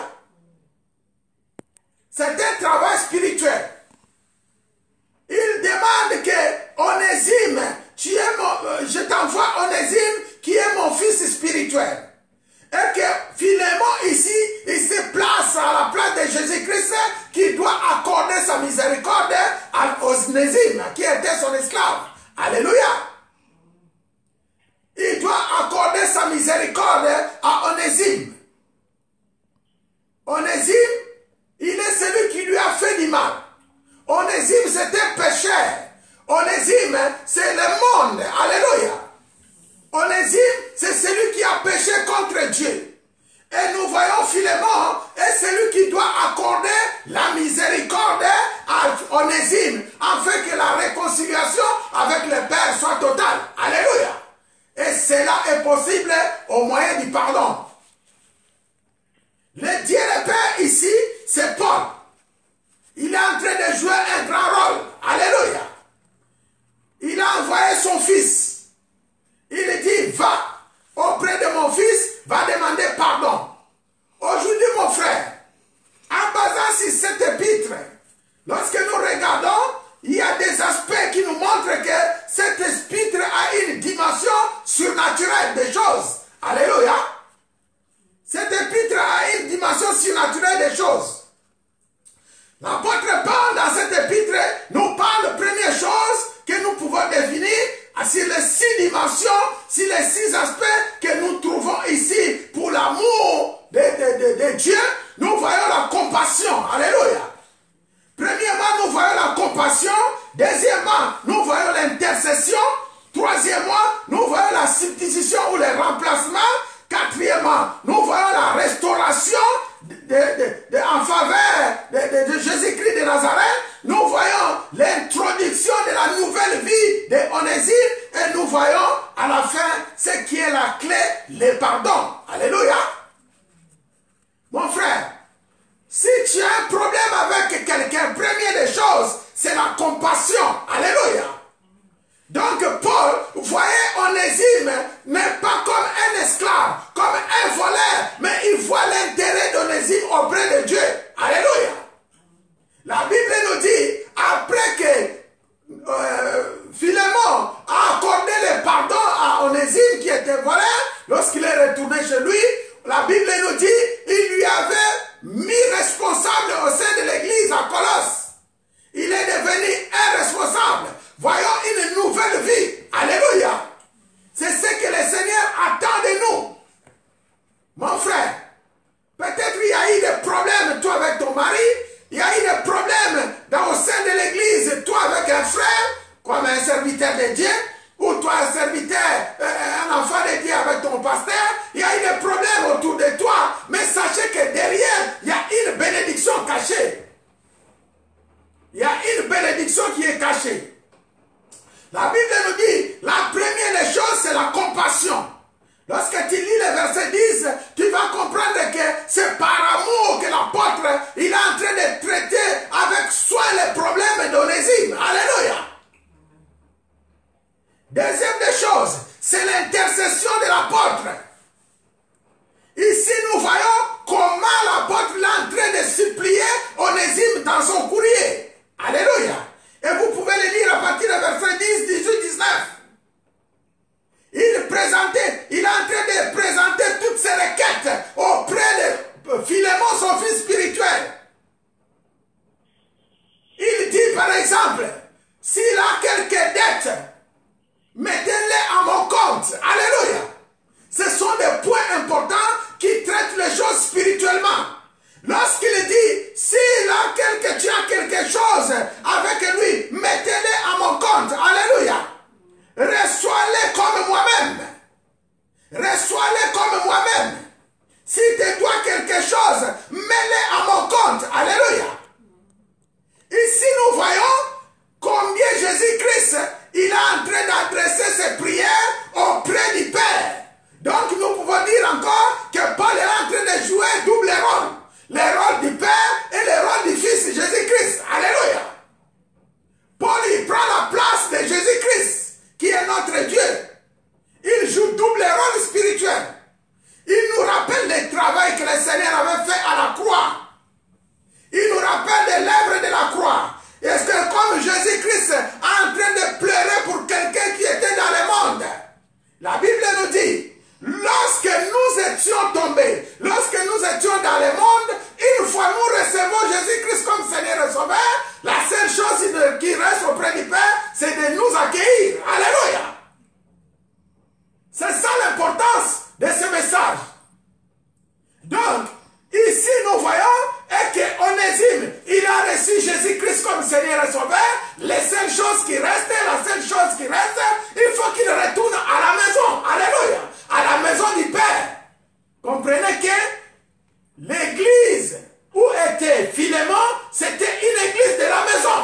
C'est un travail spirituel. Il demande que Onésime, je t'envoie Onésime qui est mon fils spirituel. Et que Philémon ici, il se place à la place de Jésus-Christ qui doit accorder sa miséricorde à Onésime qui était son esclave. Alléluia. Il doit accorder sa miséricorde à Onésime. Onésime, il est celui qui lui a fait du mal. Onésime, c'est un pécheur. Onésime, c'est le monde. Alléluia. Onésime, c'est celui qui a péché contre Dieu. Et nous voyons Philémon, est celui qui doit accorder la miséricorde à Onésime, afin que la réconciliation avec le Père soit totale. Alléluia. Et cela est possible au moyen du pardon. Le Dieu le Père ici, c'est Paul. Il est en train de jouer un grand rôle. Alléluia. Il a envoyé son fils. Il dit, va auprès de mon fils, va demander pardon. Aujourd'hui, mon frère, en basant sur cette épître, lorsque nous regardons, il y a des aspects qui nous montrent que cette épître a une dimension surnaturelle des choses. Alléluia. Cette épître a une dimension surnaturelle des choses. L'apôtre Paul, dans cette épître, nous parle de première chose que nous pouvons définir sur les 6 dimensions, sur les 6 aspects que nous trouvons ici pour l'amour de Dieu. Nous voyons la compassion. Alléluia. Premièrement, nous voyons la compassion. Deuxièmement, nous voyons l'intercession. Troisièmement, nous voyons la substitution ou le remplacement. Quatrièmement, nous voyons la restauration en faveur de Jésus-Christ de Nazareth. Nous voyons l'introduction de la nouvelle vie de Onésime. Et nous voyons à la fin ce qui est la clé, le pardon. Alléluia. Mon frère, si tu as un problème avec quelqu'un, première des choses, c'est la compassion. Alléluia. Donc Paul, vous voyez, Onésime n'est pas comme un esclave, comme un voleur, mais il voit l'intérêt d'Onésime auprès de Dieu. Alléluia. La Bible nous dit, après que Philémon a accordé le pardon à Onésime qui était voleur, lorsqu'il est retourné chez lui, la Bible nous dit, il lui avait mis responsable au sein de l'église à Colosse. Il est devenu un responsable. Voyons une nouvelle vie. Alléluia. C'est ce que le Seigneur attend de nous. Mon frère, peut-être il y a eu des problèmes, toi avec ton mari. Il y a eu des problèmes au sein de l'église, toi avec un frère, comme un serviteur de Dieu, ou toi un serviteur, un enfant de Dieu avec ton pasteur. Il y a eu des problèmes autour de toi. Mais sachez que derrière, il y a une bénédiction cachée. Il y a une bénédiction qui est cachée. La Bible nous dit, la première des choses, c'est la compassion. Lorsque tu lis le verset 10, tu vas comprendre que c'est par amour que l'apôtre, il est en train de traiter avec soin les problèmes d'Onésime. Alléluia. l'intercession de l'apôtre. Ici, nous voyons comment l'apôtre est en train de supplier Onésime dans son courrier. Alléluia. Et vous pouvez le lire à partir de versets 10, 18, 19. Il est en train de présenter toutes ses requêtes auprès de Philémon, son fils spirituel. Il dit par exemple, s'il a quelques dettes, mettez-les à mon compte. Alléluia. Ce sont des points importants qui traitent les choses spirituellement. Lorsqu'il dit, s'il a tu as quelque chose avec lui, mettez-les à mon compte. Alléluia. Reçois-les comme moi-même. Reçois-les comme moi-même. Si tu dois quelque chose, mets-les à mon compte. Alléluia. Ici, nous voyons combien Jésus-Christ, il est en train d'adresser ses prières auprès du Père. Donc, nous pouvons dire encore que Paul est en train de jouer un double rôle. Le rôle du Père et le rôle du Fils Jésus-Christ. Alléluia. Paul, il prend la place de Jésus-Christ, qui est notre Dieu. Il joue double rôle spirituel. Il nous rappelle le travail que le Seigneur avait fait à la croix. Il nous rappelle de l'œuvre de la croix. Est-ce que comme Jésus-Christ est en train de pleurer pour quelqu'un qui était dans le monde, la Bible nous dit, lorsque nous étions tombés, lorsque nous étions dans le monde, une fois nous recevons Jésus-Christ comme Seigneur et Sauveur, la seule chose qui reste auprès du Père, c'est de nous accueillir. Alléluia. C'est ça l'importance de ce message. Donc, ici nous voyons que Onésime, il a reçu Jésus-Christ comme Seigneur et Sauveur. Les seules choses qui restent, la seule chose qui reste, il faut qu'il retourne à la maison. Alléluia. À la maison du Père. Comprenez que l'église où était Philémon, c'était une église de la maison.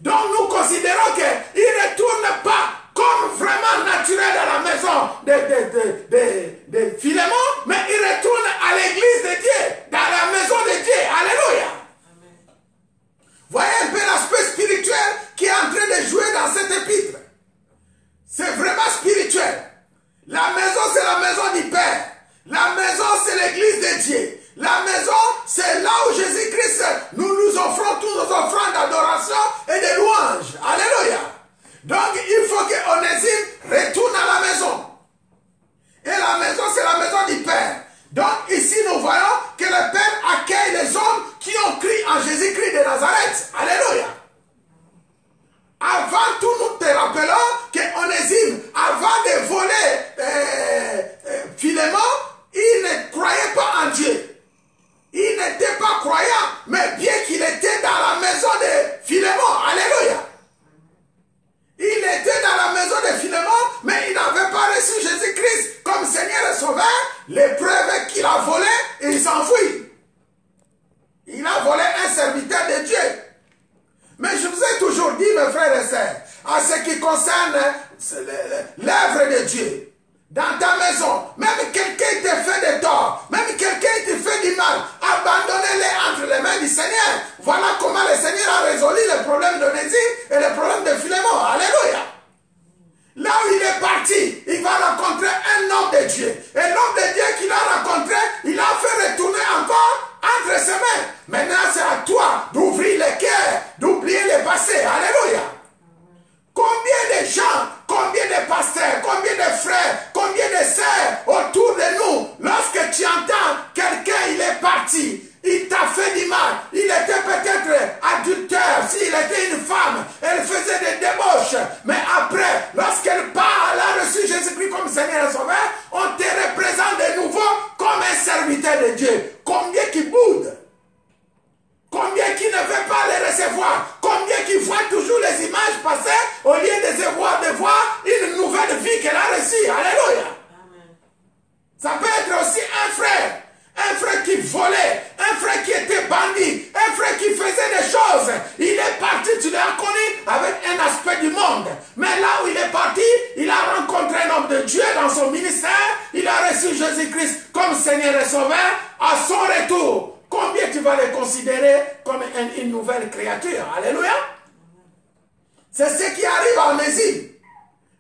Donc nous considérons qu'il ne retourne pas comme vraiment naturel à la maison de Philémon, mais il retourne à l'église de Dieu, dans la maison de Dieu. Alléluia. Amen. Voyez un peu l'aspect spirituel qui est en train de jouer dans cette épître. C'est vraiment spirituel. La maison, c'est la maison du Père. La maison, c'est l'église de Dieu. La maison, c'est là où Jésus-Christ, nous offrons tous nos offrandes d'adoration et de louange. Alléluia. Donc, il faut que Onésime retourne à la maison. Et la maison, c'est la maison du Père. Donc, ici, nous voyons que le Père accueille les hommes qui ont cru en Jésus-Christ de Nazareth. Alléluia. Avant tout, nous te rappelons qu'Onésime, avant de voler Philémon, il ne croyait pas en Dieu. Il n'était pas croyant, mais bien qu'il était dans la maison de Philémon. Alléluia. Il était dans la maison de Philémon, mais il n'avait pas reçu Jésus-Christ comme Seigneur et Sauveur. L'épreuve qu'il a volé, il s'enfuit. Il a volé un serviteur de Dieu. Mais je vous ai toujours dit, mes frères et sœurs, en ce qui concerne l'œuvre de Dieu, dans ta maison, même quelqu'un te fait des torts, même quelqu'un te fait du mal, abandonnez-les entre les mains du Seigneur. Voilà comment le Seigneur a résolu le problème d'Onésime et le problème de Philémon. Alléluia. Là où il est parti, il va rencontrer un homme de Dieu. Et l'homme de Dieu qu'il a rencontré, il a fait retourner encore entre ses mains. Maintenant, c'est à toi d'ouvrir le cœur, d'oublier le passé. Alléluia. Combien de gens, combien de pasteurs, combien de frères, combien de sœurs autour de nous, lorsque tu entends quelqu'un, il est parti, il t'a fait du mal, il était peut-être adultère, s'il était une femme, elle faisait des débauches, mais après, lorsqu'elle part, elle a reçu Jésus-Christ comme Seigneur et Sauveur, on te représente de nouveau comme un serviteur de Dieu. Combien qui boudent? Combien qui ne veut pas les recevoir? Combien qui voit toujours les images passer au lieu de voir une nouvelle vie qu'elle a reçue? Alléluia. Amen. Ça peut être aussi un frère qui volait, un frère qui était bandit, un frère qui faisait des choses. Il est parti, tu l'as connu avec un aspect du monde. Mais là où il est parti, il a rencontré un homme de Dieu dans son ministère. Il a reçu Jésus-Christ comme Seigneur et Sauveur. À son retour, combien tu vas le considérer comme une nouvelle créature? Alléluia. C'est ce qui arrive à Onésime.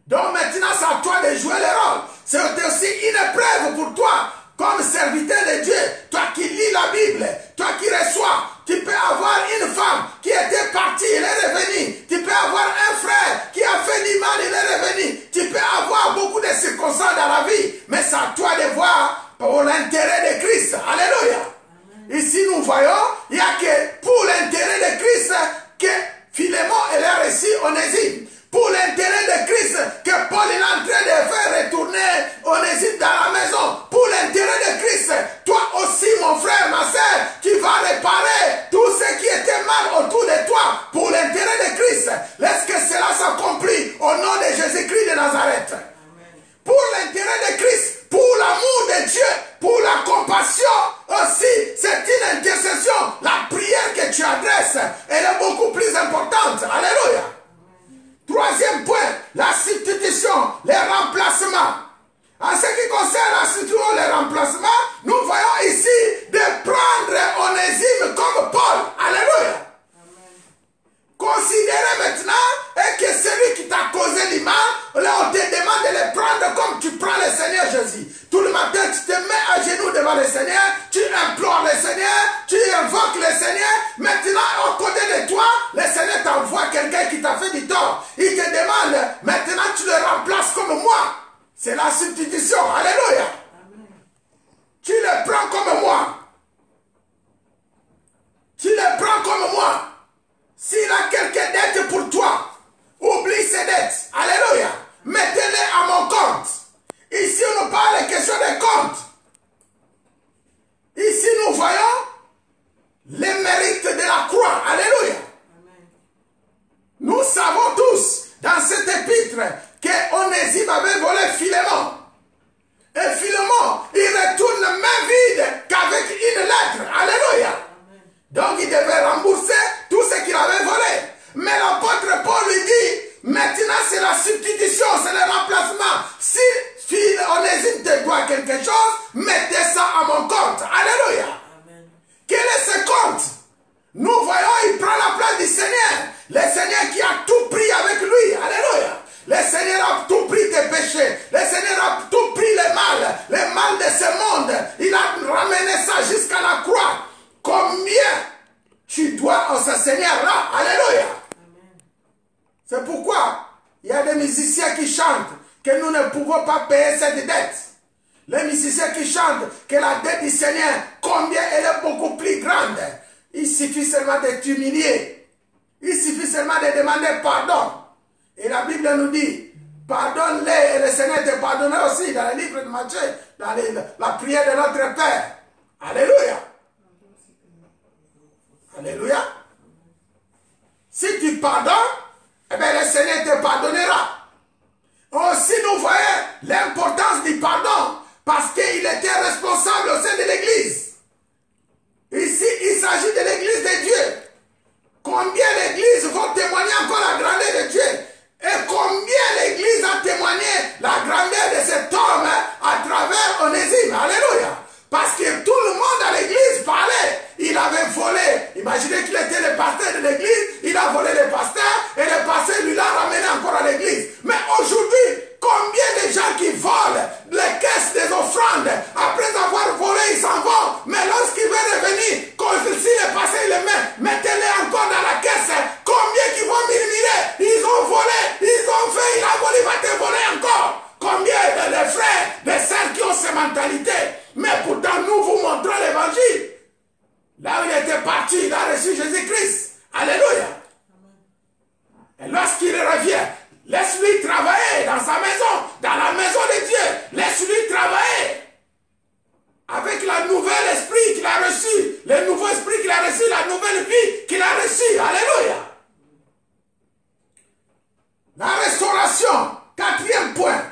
Donc maintenant, c'est à toi de jouer le rôle. C'est aussi une épreuve pour toi, comme serviteur de Dieu. Toi qui lis la Bible, toi qui reçois, tu peux avoir une femme qui était partie, elle est revenue. Tu peux avoir un frère qui a fait du mal, il est revenu. Tu peux avoir beaucoup de circonstances dans la vie, mais c'est à toi de voir pour l'intérêt de Christ. Alléluia. Ici, nous voyons, il n'y a que pour l'intérêt de Christ que Philémon elle a reçu Onésime. Pour l'intérêt de Christ que Paul est en train de faire retourner Onésime dans la maison. Pour l'intérêt de Christ, toi aussi mon frère, ma soeur, tu vas réparer tout ce qui était mal autour de toi. Pour l'intérêt de Christ, laisse que cela s'accomplit au nom de Jésus-Christ de Nazareth. Pour l'intérêt de Christ, pour l'amour de Dieu, pour la compassion aussi, c'est une intercession. La prière que tu adresses, elle est beaucoup plus importante. Alléluia. Troisième point, la substitution, les remplacements. En ce qui concerne la substitution, les remplacements, nous voyons ici de prendre Onésime comme Paul. Alléluia. Considérez maintenant que celui qui t'a causé du mal, là on te demande de le prendre comme tu prends le Seigneur Jésus. Tout le matin, tu te mets à genoux devant le Seigneur, tu implores le Seigneur, tu invoques le Seigneur. Maintenant, au côté de toi, le Seigneur t'envoie quelqu'un qui t'a fait du tort. Il te demande, maintenant tu le remplaces comme moi. C'est la substitution. Alléluia. Tu le prends comme moi. Tu le prends comme moi. S'il a quelques dettes pour toi, oublie ses dettes. Alléluia. Mettez-les à mon compte. Ici, on nous parle de question de compte. Ici, nous voyons les mérites de la croix. Alléluia. Nous savons tous, dans cet épître, que Onésime avait volé Philémon. Et Philémon, il retourne main vide qu'avec une lettre. Alléluia. Donc il devait rembourser tout ce qu'il avait volé. Mais l'apôtre Paul lui dit, maintenant c'est la substitution, c'est le remplacement. Si Onésime te doit quelque chose, mettez ça à mon compte. Alléluia. Amen. Quel est ce compte? Nous voyons, il prend la place du Seigneur. Le Seigneur qui a tout pris avec lui. Alléluia. Le Seigneur a tout pris tes péchés. Le Seigneur a tout pris le mal de ce monde. Il a ramené ça jusqu'à la croix. Combien tu dois à ce Seigneur-là? Alléluia. C'est pourquoi il y a des musiciens qui chantent que nous ne pouvons pas payer cette dette. Les musiciens qui chantent que la dette du Seigneur, combien elle est beaucoup plus grande. Il suffit seulement de t'humilier. Il suffit seulement de demander pardon. Et la Bible nous dit, pardonne-les et le Seigneur te pardonnera aussi dans le livre de Matthieu, dans la prière de notre Père. Alléluia. Alléluia. Si tu pardonnes, eh bien le Seigneur te pardonnera. Aussi nous voyons l'importance du pardon parce qu'il était responsable au sein de l'Église. Ici, il s'agit de l'Église de Dieu. Combien l'Église va témoigner encore la grandeur de Dieu? Et combien l'Église a témoigné la grandeur de cet homme à travers Onésime? Alléluia. Parce que tout le monde à l'église parlait. Il avait volé. Imaginez qu'il était le pasteur de l'église. Il a volé le pasteur. Et le pasteur lui l'a ramené encore à l'église. Mais aujourd'hui, combien de gens qui volent les caisses des offrandes. Après avoir volé, ils s'en vont. Mais lorsqu'il veut revenir, quand si le pasteur les met, mettez-les encore dans la caisse. Combien qui vont murmurer? Ils ont volé. Ils ont fait. Il a volé. Il va te voler encore. Combien de frères, de sœurs qui ont ces mentalités? Mais pourtant, nous vous montrons l'évangile. Là où il était parti, il a reçu Jésus-Christ. Alléluia. Et lorsqu'il revient, laisse-lui travailler dans sa maison, dans la maison de Dieu. Laisse-lui travailler. Avec la nouvelle esprit qu'il a reçu, le nouveau esprit qu'il a reçu, la nouvelle vie qu'il a reçue. Alléluia. La restauration, quatrième point.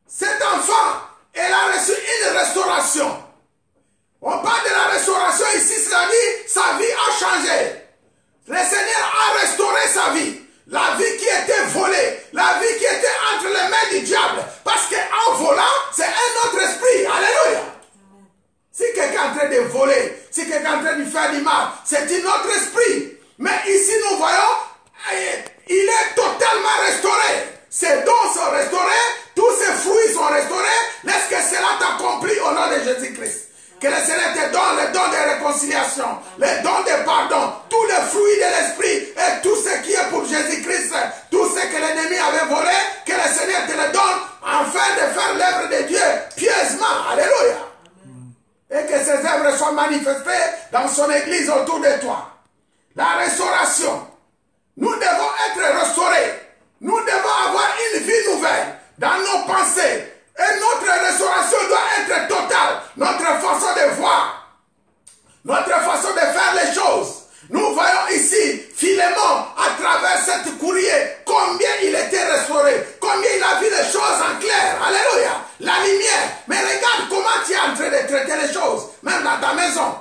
Cet enfant, elle a reçu une restauration. On parle de la restauration ici, c'est-à-dire sa vie a changé. Le Seigneur a restauré sa vie. La vie qui était volée, la vie qui était entre les mains du diable. Parce qu'en volant, c'est un autre esprit. Alléluia. Si quelqu'un est en train de voler, si quelqu'un est en train de faire du mal, c'est un autre esprit. Mais ici, nous voyons, il est totalement restauré. ses dons sont restaurés, tous ses fruits sont restaurés. Laisse que cela t'accomplit au nom de Jésus-Christ. Que le Seigneur te donne les dons de réconciliation, les dons de pardon, tous les fruits de l'esprit et tout ce qui est pour Jésus-Christ, tout ce que l'ennemi avait volé, que le Seigneur te le donne afin de faire l'œuvre de Dieu pieusement. Alléluia. Et que ces œuvres soient manifestées dans son église autour de toi. La restauration. Nous devons être restaurés. Nous devons avoir une vie nouvelle dans nos pensées. Et notre restauration doit être totale. Notre façon de voir, notre façon de faire les choses. Nous voyons ici Philémon à travers cette courrier, combien il était restauré, combien il a vu les choses en clair. Alléluia. La lumière. Mais regarde comment tu es en train de traiter les choses, même dans ta maison.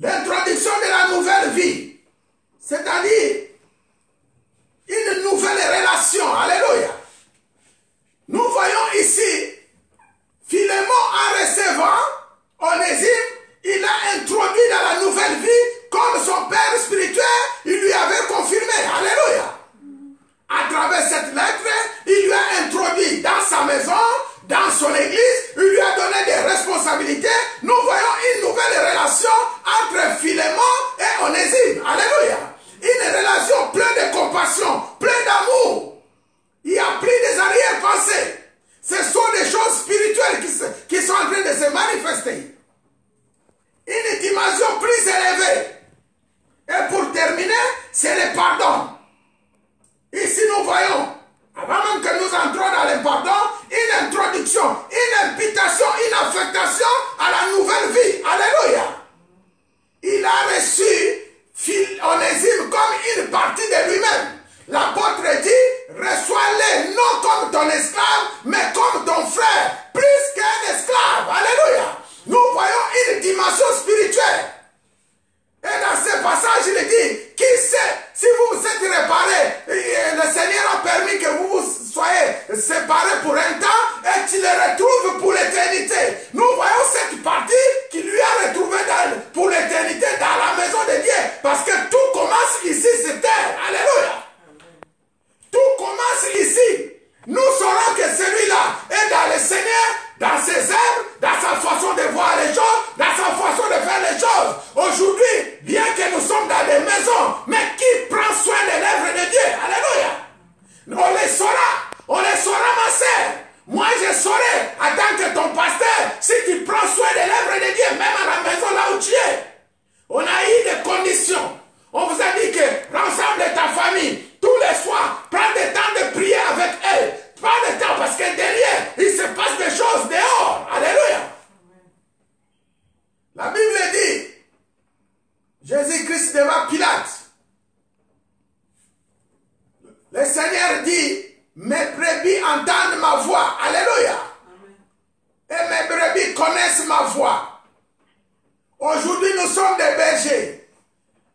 L'introduction de la nouvelle vie, c'est-à-dire une nouvelle relation. Alléluia. Nous voyons ici, Philémon en recevant Onésime, il a introduit dans la nouvelle vie, comme son père spirituel, il lui avait confirmé. Alléluia. À travers cette lettre, il lui a introduit dans sa maison, dans son église, il lui a donné des responsabilités. Nous voyons une nouvelle relation entre Philémon et Onésime. Alléluia. Une relation pleine de compassion, pleine d'amour. Il n'y a plus des arrière-pensées. Ce sont des choses spirituelles qui sont en train de se manifester. Une dimension plus élevée. Et pour terminer, c'est le pardon. Ici nous voyons, avant même que nous entrons dans le pardon, une introduction, une invitation, une affectation à la nouvelle vie. Alléluia. Il a reçu Onésime comme une partie de lui-même. L'apôtre dit, reçois-les non comme ton esclave, mais comme ton frère, plus qu'un esclave. Alléluia. Nous voyons une dimension spirituelle. Et dans ce passage, il dit, qui sait, si vous vous êtes réparés, le Seigneur a permis que vous vous soyez séparés pour un temps, et tu les retrouves pour l'éternité. Nous voyons cette partie qui lui a retrouvé pour l'éternité dans la maison de Dieu. Parce que tout commence ici sur terre. Alléluia. Tout commence ici. Nous saurons que celui-là est dans le Seigneur, dans ses œuvres, dans sa façon de voir les choses, dans sa façon de faire les choses. Aujourd'hui, bien que nous sommes dans des maisons, mais qui prend soin de l'œuvre de Dieu? Alléluia. On les saura ma sœur. Moi je saurai en tant que ton pasteur si tu prends soin de l'œuvre de Dieu, même à la maison là où tu es. On a eu des conditions. On vous a dit que rassemble ta famille tous les soirs, prends le temps de prier avec elle. Prends le temps parce que derrière, il se passe des choses dehors. Alléluia. La Bible dit, Jésus-Christ devant Pilate, le Seigneur dit, mes brebis entendent ma voix. Alléluia. Et mes brebis connaissent ma voix. Aujourd'hui, nous sommes des bergers.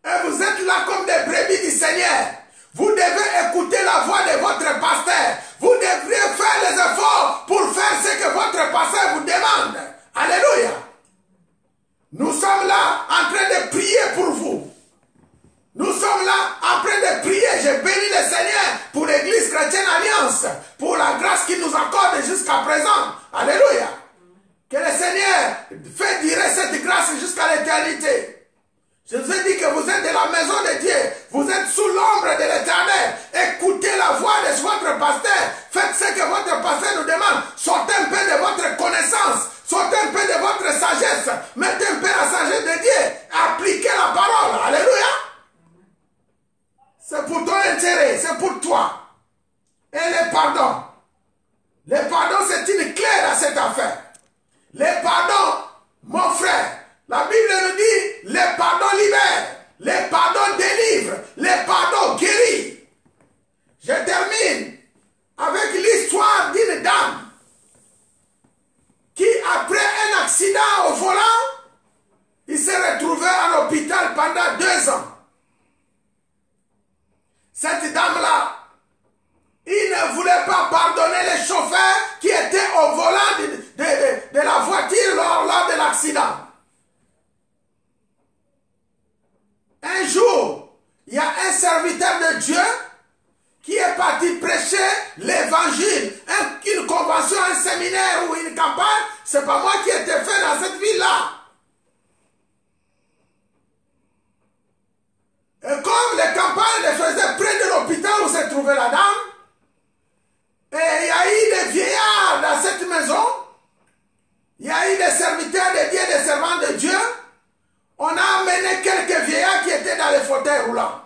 Et vous êtes là comme des brebis du Seigneur. Vous devez écouter la voix de votre pasteur. Vous devriez faire les efforts pour faire ce que votre pasteur vous demande. Alléluia. Nous sommes là en train de prier pour vous. Nous sommes là en train de prier. Je bénis le Seigneur pour l'Église chrétienne Alliance, pour la grâce qu'il nous accorde jusqu'à présent. Alléluia. Que le Seigneur fait durer cette grâce jusqu'à l'éternité. Je vous ai dit que vous êtes de la maison de Dieu. Vous êtes sous l'ombre de l'Éternel. Écoutez la voix de votre pasteur. Faites ce que votre pasteur nous demande. Sortez un peu de votre connaissance. Sortez un peu de votre sagesse. Mettez un peu la sagesse de Dieu. Appliquez la parole. Alléluia. C'est pour ton intérêt. C'est pour toi. Et le pardon. Le pardon, c'est une clé dans cette affaire. Le pardon, mon frère. La Bible nous dit, le pardon libère, le pardon délivre, le pardon guérit. Je termine avec l'histoire d'une dame qui, après un accident au volant, il s'est retrouvé à l'hôpital pendant 2 ans. Cette dame-là, il ne voulait pas pardonner les chauffeurs qui étaient au volant de la voiture lors de l'accident. Un jour, il y a un serviteur de Dieu qui est parti séminaire ou une campagne, ce n'est pas moi qui ai été fait dans cette ville-là. Et comme les campagnes les faisaient près de l'hôpital où se trouvait la dame, et il y a eu des vieillards dans cette maison, il y a eu des serviteurs de Dieu, des servants de Dieu, on a amené quelques vieillards qui étaient dans les fauteuils roulants,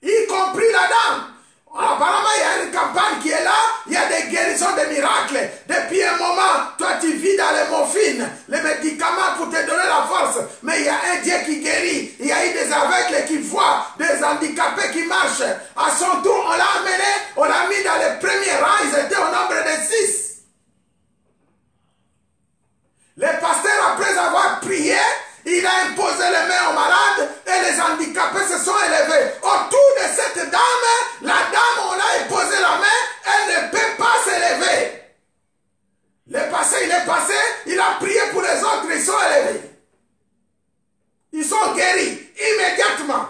y compris la dame. Apparemment, il y a une campagne qui est là, il y a des guérisons, des miracles. Depuis un moment, toi tu vis dans les morphines, les médicaments pour te donner la force. Mais il y a un Dieu qui guérit. Il y a eu des aveugles qui voient, des handicapés qui marchent. À son tour, on l'a amené, on l'a mis dans les premiers rangs, ils étaient au nombre de 6. Les pasteurs, après avoir prié, il a imposé les mains aux malades et les handicapés se sont élevés. Autour de cette dame, la dame, on a imposé la main, elle ne peut pas s'élever. Il est passé, il a prié pour les autres, ils sont élevés. Ils sont guéris immédiatement.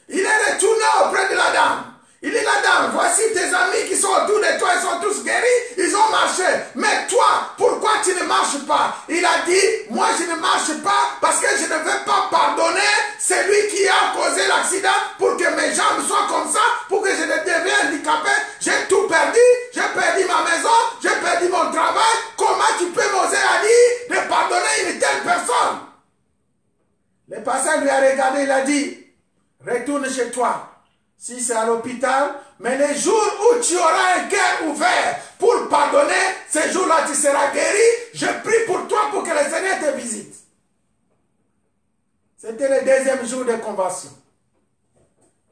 Il est retourné auprès de la dame. Il dit, la dame, voici tes amis qui sont autour de toi, ils sont tous guéris, ils ont marché. Mais toi, pourquoi tu ne marches pas? Il a dit, moi je ne marche pas parce que je ne veux pas pardonner celui qui a causé l'accident pour que mes jambes soient comme ça, pour que je ne devienne handicapé. J'ai tout perdu, j'ai perdu ma maison, j'ai perdu mon travail. Comment tu peux m'oser à dire de pardonner une telle personne? Le pasteur lui a regardé, il a dit, retourne chez toi. Si c'est à l'hôpital, mais les jours où tu auras un cœur ouvert pour pardonner, ces jours-là tu seras guéri. Je prie pour toi pour que le Seigneur te visite. C'était le deuxième jour de convention.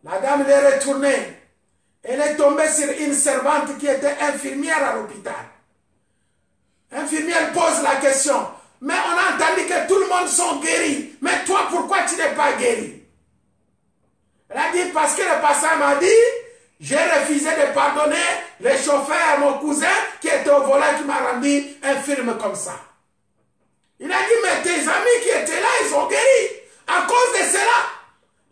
La dame est retournée. Elle est tombée sur une servante qui était infirmière à l'hôpital. L'infirmière pose la question. Mais on a entendu que tout le monde sont guéris. Mais toi, pourquoi tu n'es pas guéri? Elle a dit, parce que le pasteur m'a dit, j'ai refusé de pardonner le chauffeur, mon cousin, qui était au volant, qui m'a rendu infirme comme ça. Il a dit, mais tes amis qui étaient là, ils sont guéris. À cause de cela,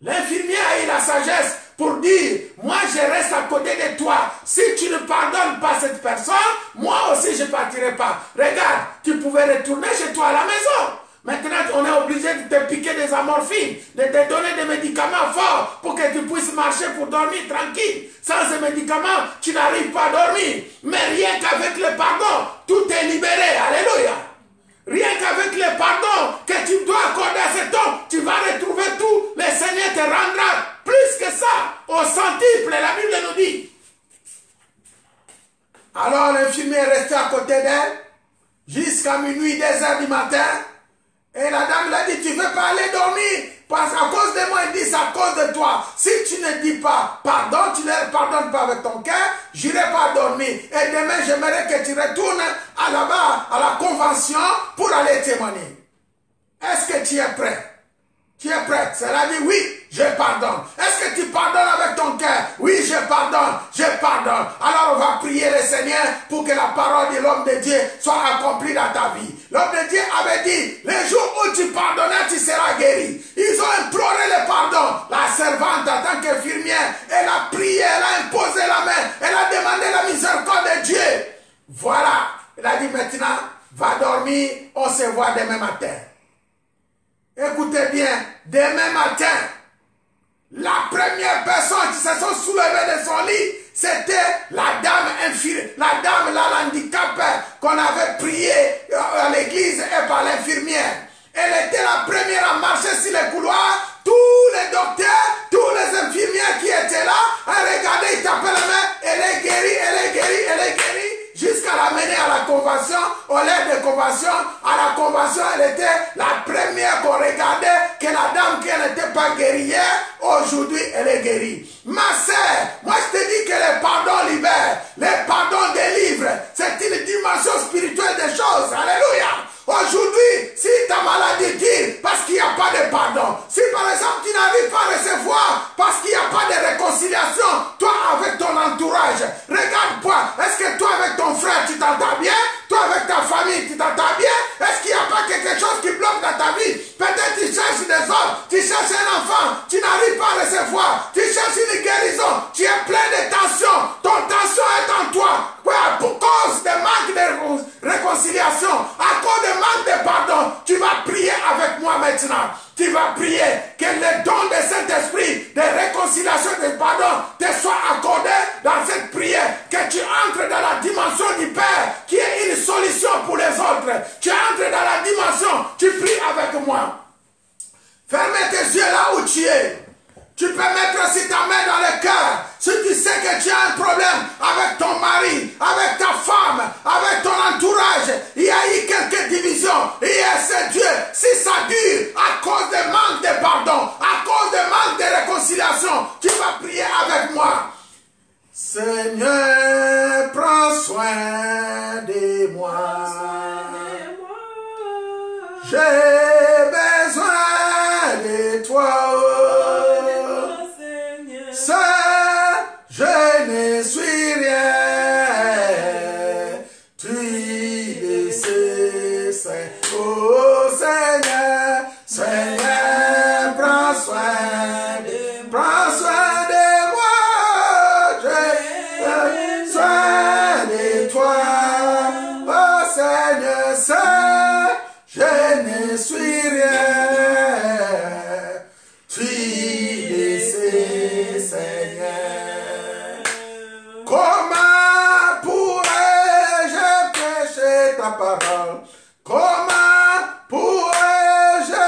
l'infirmière a eu la sagesse pour dire, moi je reste à côté de toi. Si tu ne pardonnes pas cette personne, moi aussi je ne partirai pas. Regarde, tu pouvais retourner chez toi à la maison. Maintenant, on est obligé de te piquer des amorphines, de te donner des médicaments forts pour que tu puisses marcher pour dormir tranquille. Sans ces médicaments, tu n'arrives pas à dormir. Mais rien qu'avec le pardon, tout est libéré. Alléluia. Rien qu'avec le pardon que tu dois accorder à cet homme, tu vas retrouver tout. Le Seigneur te rendra plus que ça, au centuple, la Bible nous dit. Alors l'infirmier est resté à côté d'elle jusqu'à minuit, 2 heures du matin. Et la dame lui a dit, tu ne veux pas aller dormir? Parce qu'à cause de moi, il dit, c'est à cause de toi. Si tu ne dis pas pardon, tu ne le pardonnes pas avec ton cœur, je n'irai pas dormir. Et demain, j'aimerais que tu retournes à là-bas, à la convention, pour aller témoigner. Est-ce que tu es prêt? Tu es prête? Cela dit, oui, je pardonne. Est-ce que tu pardonnes avec ton cœur? Oui, je pardonne, je pardonne. Alors on va prier le Seigneur pour que la parole de l'homme de Dieu soit accomplie dans ta vie. L'homme de Dieu avait dit, le jour où tu pardonneras, tu seras guéri. Ils ont imploré le pardon. La servante, en tant qu'infirmière, elle a prié, elle a imposé la main, elle a demandé la miséricorde de Dieu. Voilà. Elle a dit maintenant, va dormir, on se voit demain matin. Écoutez bien, demain matin, la première personne qui se sont soulevées de son lit, c'était la dame infirmière, la dame là, l'handicap qu'on avait prié à l'église et par l'infirmière. Elle était la première à marcher sur les couloirs. Tous les docteurs, tous les infirmières qui étaient là, à regarder, ils tapaient la main. Elle est guérie, elle est guérie, elle est guérie. Jusqu'à l'amener à la convention, au lieu de convention, à la convention, elle était la première qu'on regardait, que la dame qui n'était pas guérie hier, aujourd'hui elle est guérie. Ma sœur, moi je te dis que le pardon libère, le pardon délivre, c'est une dimension spirituelle des choses, alléluia. Aujourd'hui, si ta maladie tire parce qu'il n'y a pas de pardon, si par exemple tu n'arrives pas à recevoir parce qu'il n'y a pas de réconciliation, toi avec ton entourage, regarde-toi, est-ce que toi avec ton frère tu t'entends bien? Toi avec ta famille tu t'entends bien? Est-ce qu'il n'y a pas quelque chose qui bloque dans ta vie? Peut-être tu cherches des hommes, tu cherches un enfant, tu n'arrives pas à recevoir, tu cherches une guérison, tu es plein de tension, ton tension est en toi, pour cause de entres dans la dimension du Père qui est une solution pour les autres. Tu entres dans la dimension, tu pries avec moi. Ferme tes yeux là où tu es. Tu peux mettre aussi ta main dans le cœur. Si tu sais que tu as un problème avec ton mari, avec ta femme, avec ton entourage, il y a eu quelques divisions. Et c'est Dieu. Si ça dure à cause de manque de pardon, à cause de manque de réconciliation, tu vas prier avec moi. Seigneur, prends soin de moi. J'ai besoin de toi. Je ne suis rien, tu le sais, oh Seigneur, Seigneur, prends soin de moi, j'ai besoin de toi, oh Seigneur, je ne suis rien, tu le sais, Seigneur. Comment pourrais-je prêcher ta parole? Comment pourrais-je?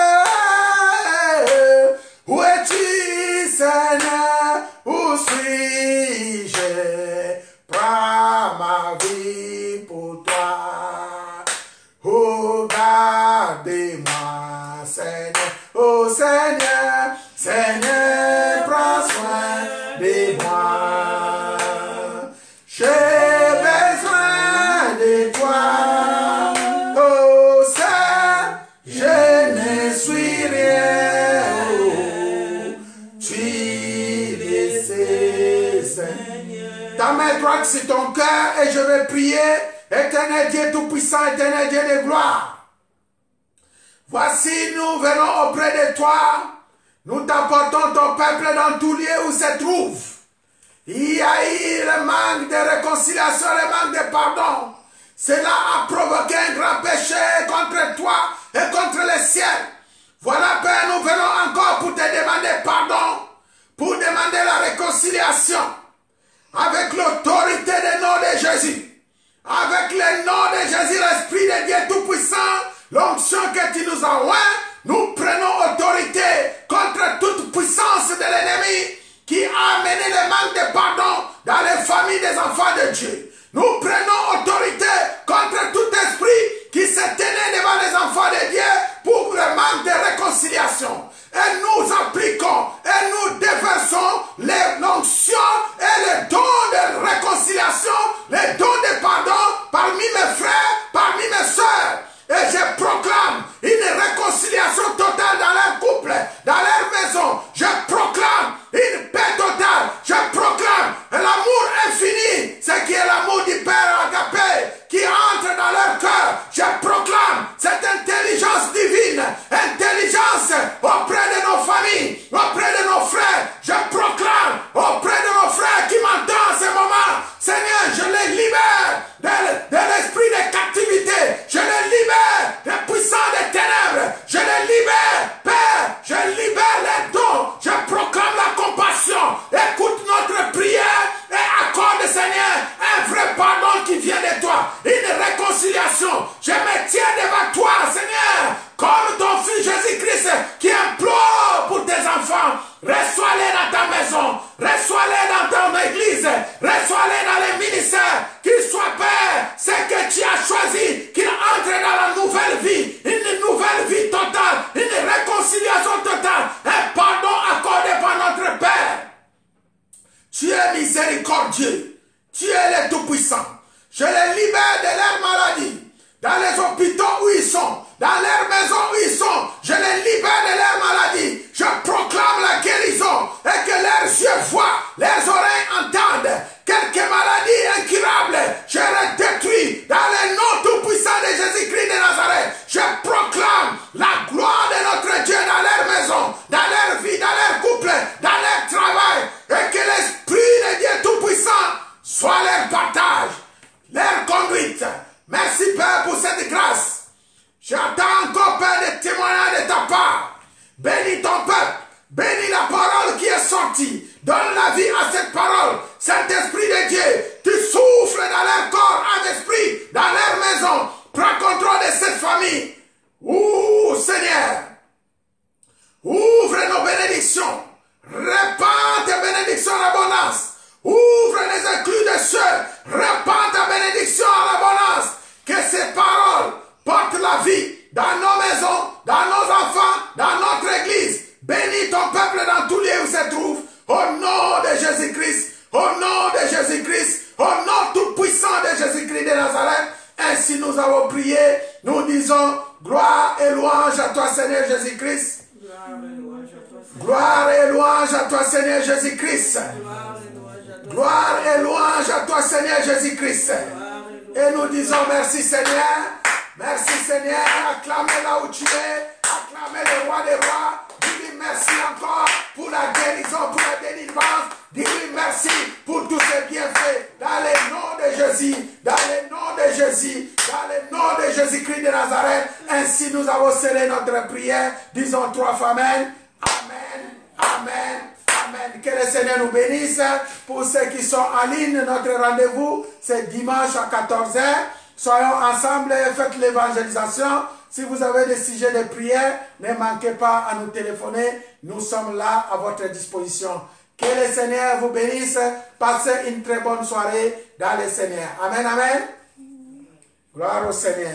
Où es-tu, Seigneur? Où suis-je? Prends ma vie pour toi. Oh, garde-moi, Seigneur. Oh, Seigneur, Seigneur, prends soin de moi. J'ai besoin de toi, oh Seigneur, je ne suis rien, oh, tu le sais, Seigneur. Ta main droite sur ton cœur et je vais prier, éternel Dieu tout-puissant, éternel Dieu de gloire. Voici, nous venons auprès de toi, nous t'apportons ton peuple dans tout lieu où se trouve. Il y a eu le manque de réconciliation, le manque de pardon. Cela a provoqué un grand péché contre toi et contre le ciel. Voilà, Père, nous venons encore pour te demander pardon, pour demander la réconciliation avec l'autorité du nom de Jésus. Avec le nom de Jésus, l'Esprit de Dieu Tout-Puissant, l'onction que tu nous envoies, nous prenons autorité contre toute puissance de l'ennemi qui a amené le manque de pardon dans les familles des enfants de Dieu. Nous prenons autorité contre tout esprit qui se tenait devant les enfants de Dieu pour le manque de réconciliation. Et nous appliquons et nous déversons l'onction et les dons de réconciliation, les dons de pardon parmi mes frères, parmi mes soeurs. Et je proclame une réconciliation totale dans leur couple, dans leur maison. Je proclame une paix totale. Je proclame l'amour infini, ce qui est l'amour du Père agapé, qui entre dans leur cœur. Je proclame cette intelligence divine, intelligence auprès de nos familles, auprès de nos frères. Je proclame auprès de nos frères qui m'entendent en ce moment. Seigneur, je les libère de l'esprit de captivité. Je les libère des puissants des ténèbres. Je les libère, Père. Je libère les dons. Je proclame la compassion. Écoute notre prière et accorde, Seigneur, un vrai pardon qui vient de toi. Une réconciliation. Je me tiens devant toi, Seigneur, comme ton Fils Jésus-Christ qui implore pour tes enfants. Reçois-les dans ta maison. Reçois-les dans ton église. Reçois-les dans les ministères. Qu'ils soient, Père, ce que tu as choisi, qu'ils entrent dans la nouvelle vie. Une nouvelle vie totale. Une réconciliation totale. Un pardon accordé par notre Père. Tu es miséricordieux. Tu es le Tout-Puissant. Je les libère de leur maladie. Dans les hôpitaux où ils sont, dans leurs maisons où ils sont, je les libère de leur maladie. Je proclame la guérison et que leurs yeux voient, leurs oreilles entendent. Quelques maladies incurables, je les détruis dans le nom tout-puissant de Jésus-Christ de Nazareth. Je proclame la gloire de notre Dieu dans leur maison, dans leur vie, dans leur couple, dans leur travail. Et que l'Esprit de Dieu tout-puissant soit leur partage, leur conduite. Merci Père pour cette grâce. J'attends encore Père des témoignages de ta part. Bénis ton peuple. Bénis la parole qui est sortie. Donne la vie à cette parole. Saint-Esprit de Dieu, tu souffles Souffle dans leur corps, âme, esprit, dans leur maison. Prends contrôle de cette famille. Ouh, Seigneur. Ouvre nos bénédictions. Répands tes bénédictions en abondance. Ouvre les inclus des cieux. Répands ta bénédiction en abondance. Que ces paroles portent la vie dans nos maisons, dans nos enfants, dans notre église. Bénis ton peuple dans tous lieux où il se trouve. Au nom de Jésus-Christ. Au nom de Jésus-Christ. Au nom tout-puissant de Jésus-Christ de Nazareth. Ainsi nous avons prié. Nous disons gloire et louange à toi, Seigneur Jésus-Christ. Gloire et louange à toi, Seigneur Jésus-Christ. Gloire et louange à toi, Seigneur Jésus-Christ. Et nous disons merci, Seigneur. Merci, Seigneur. Acclamez là où tu es. Acclamez le roi des rois. Dis-lui merci encore pour la guérison, pour la délivrance. Dis-lui merci pour tous ces bienfaits. Dans le nom de Jésus. Dans le nom de Jésus. Dans le nom de Jésus-Christ de Nazareth. Ainsi nous avons scellé notre prière. Disons 3 fois Amen. Amen. Amen. Amen. Que le Seigneur nous bénisse. Pour ceux qui sont en ligne, notre rendez-vous, c'est dimanche à 14h. Soyons ensemble et faites l'évangélisation. Si vous avez des sujets de prière, ne manquez pas à nous téléphoner. Nous sommes là à votre disposition. Que le Seigneur vous bénisse. Passez une très bonne soirée dans le Seigneur. Amen, amen. Gloire au Seigneur.